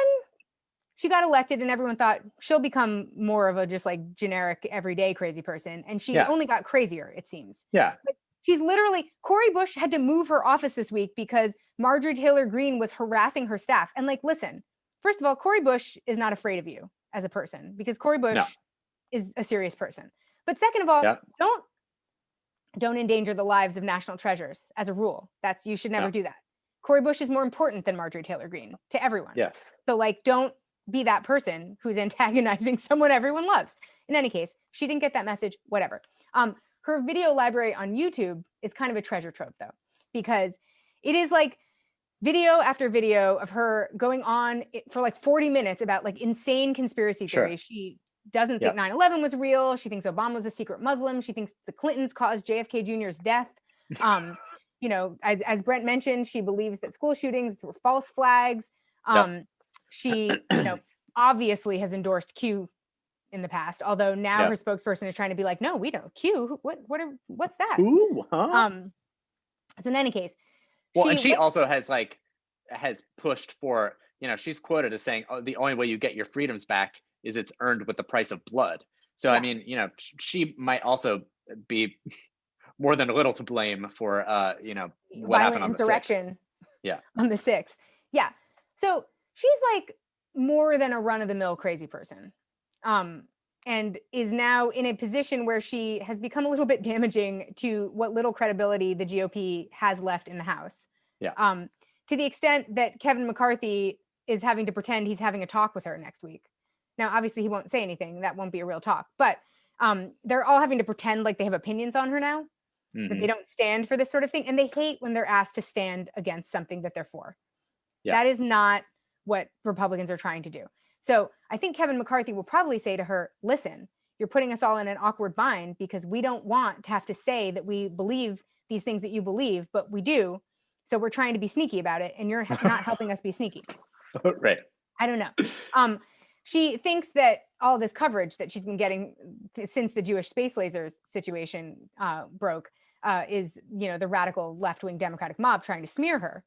she got elected and everyone thought she'll become more of a just like generic everyday crazy person. And she only got crazier, it seems. Yeah. But she's literally, Cori Bush had to move her office this week because Marjorie Taylor Greene was harassing her staff. And like, listen, first of all, Cori Bush is not afraid of you as a person because Cori Bush is a serious person. But second of all, don't endanger the lives of national treasures as a rule. You should never do that. Cori Bush is more important than Marjorie Taylor Greene to everyone. Yes. So like, don't be that person who's antagonizing someone everyone loves. In any case, she didn't get that message, whatever. Her video library on YouTube is kind of a treasure trove though, because it is like video after video of her going on for like 40 minutes about like insane conspiracy theories. She doesn't think 9/11 was real. She thinks Obama was a secret Muslim. She thinks the Clintons caused JFK Jr.'s death. You know, as Brent mentioned, she believes that school shootings were false flags. She, you know, obviously has endorsed Q in the past, although now her spokesperson is trying to be like, no, we don't. Q, what's that? Ooh, huh? So in any case, she also has pushed for, you know, she's quoted as saying, oh, the only way you get your freedoms back is it's earned with the price of blood. So I mean, you know, she might also be more than a little to blame for you know, what happened on insurrection the 6th. On the 6th. Yeah. So she's like more than a run-of-the-mill crazy person. And is now in a position where she has become a little bit damaging to what little credibility the GOP has left in the House. To the extent that Kevin McCarthy is having to pretend he's having a talk with her next week. Now, obviously, he won't say anything. That won't be a real talk. But they're all having to pretend like they have opinions on her now, that they don't stand for this sort of thing. And they hate when they're asked to stand against something that they're for. That is not what Republicans are trying to do. So I think Kevin McCarthy will probably say to her, listen, you're putting us all in an awkward bind because we don't want to have to say that we believe these things that you believe, but we do. So we're trying to be sneaky about it. And you're not helping us be sneaky. Right. I don't know. She thinks that all this coverage that she's been getting since the Jewish space lasers situation broke is, the radical left-wing Democratic mob trying to smear her.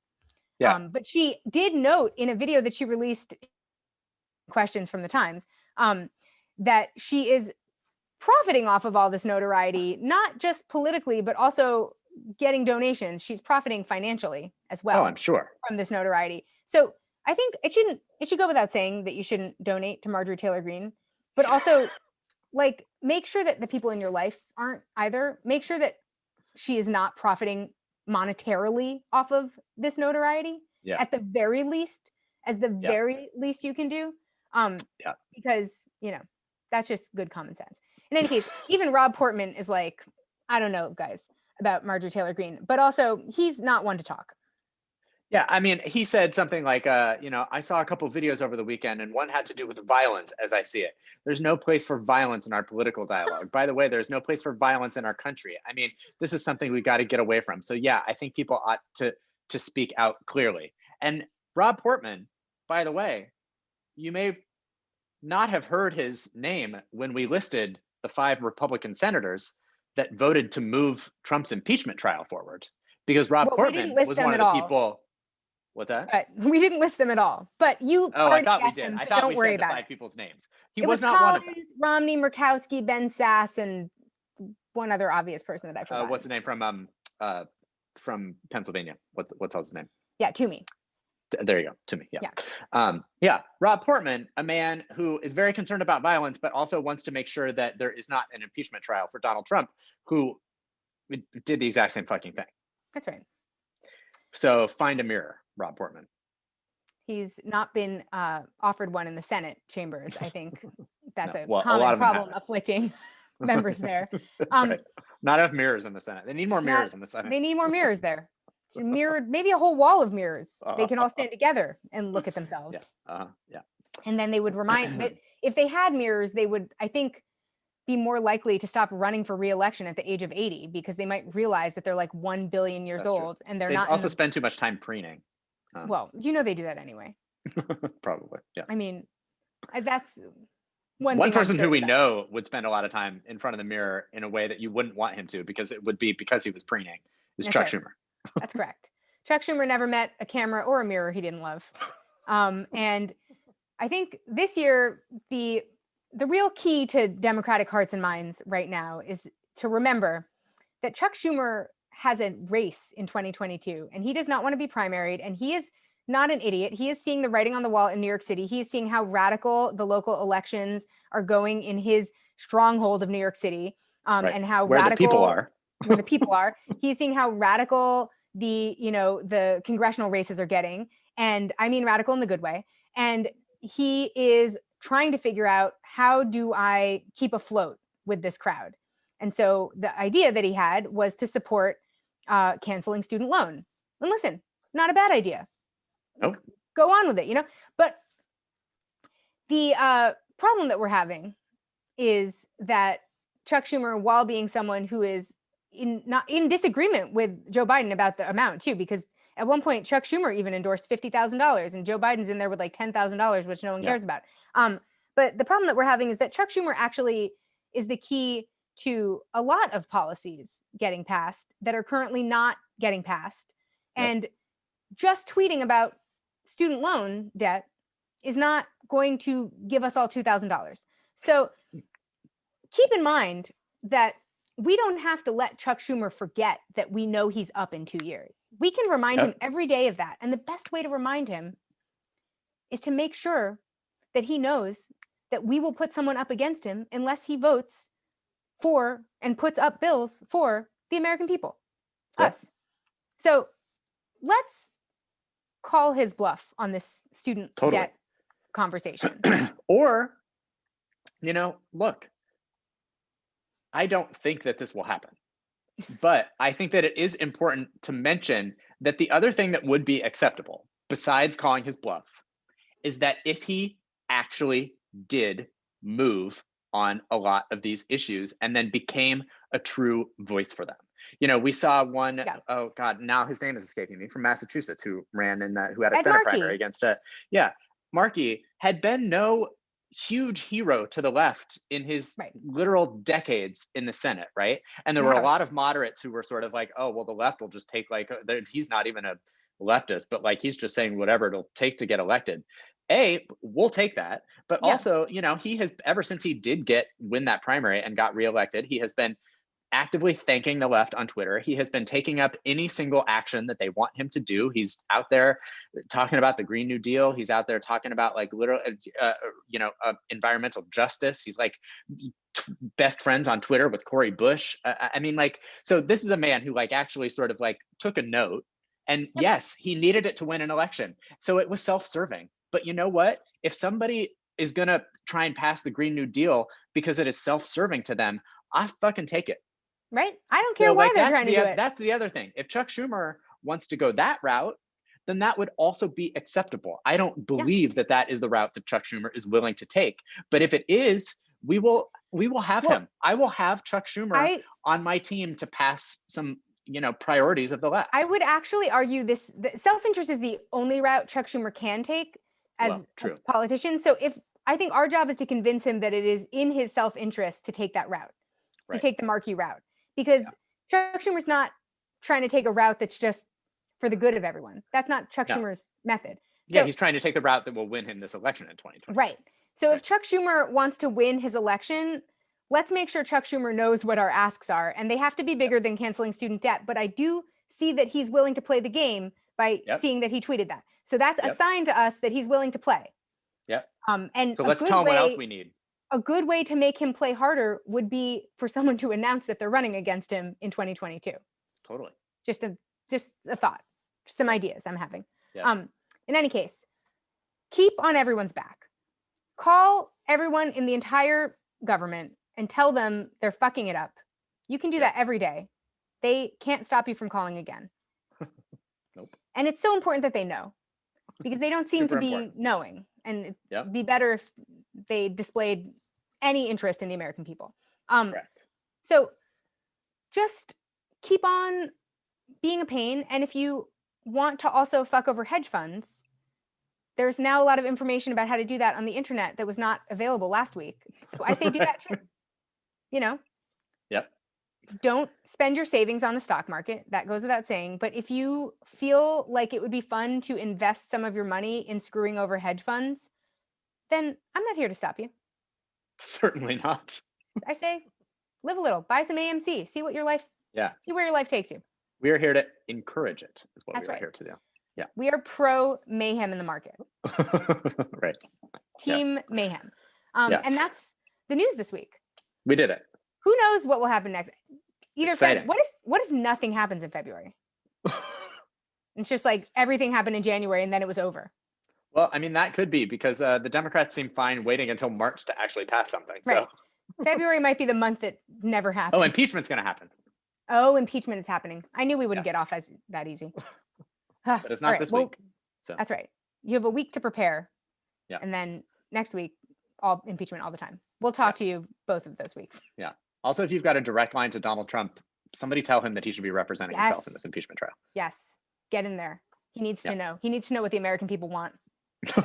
Yeah. But she did note in a video that she released, Questions from the Times, that she is profiting off of all this notoriety, not just politically, but also getting donations. She's profiting financially as well. Oh, I'm sure. From this notoriety. So I think it should go without saying that you shouldn't donate to Marjorie Taylor Greene, but also like make sure that the people in your life aren't either. Make sure that she is not profiting monetarily off of this notoriety at the very least, as the very least you can do. Because, that's just good common sense. In any case, even Rob Portman is like, I don't know, guys, about Marjorie Taylor Greene, but also he's not one to talk. Yeah, I mean, he said something like, I saw a couple of videos over the weekend and one had to do with violence as I see it. There's no place for violence in our political dialogue. By the way, there's no place for violence in our country. I mean, this is something we got to get away from. So yeah, I think people ought to speak out clearly. And Rob Portman, by the way, you may not have heard his name when we listed the 5 Republican senators that voted to move Trump's impeachment trial forward, because Rob Portman was one of the people. What's that? We didn't list them at all, but you. Oh, I thought we did. Them, I so thought don't we worry said the about 5 it. people's names. He was not Collins, one of them. Romney, Murkowski, Ben Sass, and one other obvious person that I forgot. What's the name from Pennsylvania? What's his name? Yeah, Toomey. There you go, Toomey. Yeah. Rob Portman, a man who is very concerned about violence, but also wants to make sure that there is not an impeachment trial for Donald Trump, who did the exact same fucking thing. That's right. So find a mirror, Rob Portman. He's not been offered one in the Senate chambers. I think that's a lot common of them problem afflicting members there. Right. Not enough mirrors in the Senate. They need more mirrors in the Senate. They need more mirrors there. Mirrored, maybe a whole wall of mirrors. They can all stand together and look at themselves. Yeah. And then they would remind that if they had mirrors, they would, I think, be more likely to stop running for re-election at the age of 80, because they might realize that they're like 1 billion years old and they're not. Also spend too much time preening. Well, they do that anyway. Probably, yeah. I mean, that's one person who we know would spend a lot of time in front of the mirror in a way that you wouldn't want him to, because it would be because he was preening, is Chuck Schumer. That's correct. Chuck Schumer never met a camera or a mirror he didn't love. And I think this year, the real key to Democratic hearts and minds right now is to remember that Chuck Schumer has a race in 2022, and he does not want to be primaried, and he is not an idiot. He is seeing the writing on the wall in New York City. He is seeing how radical the local elections are going in his stronghold of New York City, and how where radical the people are. Where the people are. He's seeing how radical the congressional races are getting, and I mean radical in the good way. And he is trying to figure out, how do I keep afloat with this crowd? And so the idea that he had was to support canceling student loan. And listen, not a bad idea. Nope. Go on with it, But the problem that we're having is that Chuck Schumer, while being someone who is not in disagreement with Joe Biden about the amount too, because at one point Chuck Schumer even endorsed $50,000 and Joe Biden's in there with like $10,000, which no one cares about. But the problem that we're having is that Chuck Schumer actually is the key to a lot of policies getting passed that are currently not getting passed. And just tweeting about student loan debt is not going to give us all $2,000. So keep in mind that we don't have to let Chuck Schumer forget that we know he's up in 2 years. We can remind him every day of that. And the best way to remind him is to make sure that he knows that we will put someone up against him unless he votes for and puts up bills for the American people, us. So let's call his bluff on this student debt conversation. Or, look, I don't think that this will happen, but I think that it is important to mention that the other thing that would be acceptable, besides calling his bluff, is that if he actually did move on a lot of these issues and then became a true voice for them. We saw one, oh God, now his name is escaping me, from Massachusetts, who ran who had a Senate primary against Markey, had been no huge hero to the left in his Right. literal decades in the Senate, right? And there The were a House. lot of moderates who were sort of like, oh, well, the left will just take like, he's not even a leftist, but like he's just saying whatever it'll take to get elected. We'll take that. But Yeah. also, he has, ever since he did win that primary and got reelected, he has been actively thanking the left on Twitter. He has been taking up any single action that they want him to do. He's out there talking about the Green New Deal. He's out there talking about like literal, environmental justice. He's like best friends on Twitter with Cory Bush. I mean, like, so this is a man who like actually sort of like took a note. And yes, he needed it to win an election. So it was self-serving. But you know what? If somebody is going to try and pass the Green New Deal because it is self-serving to them, I fucking take it. Right? I don't care why they're trying to do it. That's the other thing. If Chuck Schumer wants to go that route, then that would also be acceptable. I don't believe that is the route that Chuck Schumer is willing to take. But if it is, we will have him. I will have Chuck Schumer on my team to pass some, priorities of the left. I would actually argue this self-interest is the only route Chuck Schumer can take as a politician. So I think our job is to convince him that it is in his self-interest to take that route, to take the Markey route. Because Chuck Schumer's not trying to take a route that's just for the good of everyone. That's not Chuck Schumer's method. So, he's trying to take the route that will win him this election in 2020. Right. So if Chuck Schumer wants to win his election, let's make sure Chuck Schumer knows what our asks are. And they have to be bigger than canceling student debt. But I do see that he's willing to play the game by seeing that he tweeted that. So that's a sign to us that he's willing to play. Yep. And so let's tell him what else we need. A good way to make him play harder would be for someone to announce that they're running against him in 2022. Totally. Just a thought, some ideas I'm having. Yeah. In any case, keep on everyone's back. Call everyone in the entire government and tell them they're fucking it up. You can do that every day. They can't stop you from calling again. Nope. And it's so important that they know, because they don't seem to be knowing. And it'd be better if they displayed any interest in the American people. Correct. So just keep on being a pain. And if you want to also fuck over hedge funds, there's now a lot of information about how to do that on the internet that was not available last week. So I say do that too. Yep. Don't spend your savings on the stock market. That goes without saying. But if you feel like it would be fun to invest some of your money in screwing over hedge funds, then I'm not here to stop you. Certainly not. I say live a little, buy some AMC, see what your life, see where your life takes you. We are here to encourage it, is what That's we are here to do. Yeah. We are pro mayhem in the market. Right. Team mayhem. And that's the news this week. We did it. Who knows what will happen next? Exciting. What if nothing happens in February? It's just like everything happened in January and then it was over. Well, I mean, that could be because the Democrats seem fine waiting until March to actually pass something. Right. So February might be the month that never happened. Oh, impeachment's going to happen. Oh, impeachment is happening. I knew we wouldn't get off as that easy. But it's not this week. So. That's right. You have a week to prepare. Yeah. And then next week, all impeachment all the time. We'll talk to you both of those weeks. Yeah. Also, if you've got a direct line to Donald Trump, somebody tell him that he should be representing himself in this impeachment trial. Yes. Get in there. He needs to know. He needs to know what the American people want.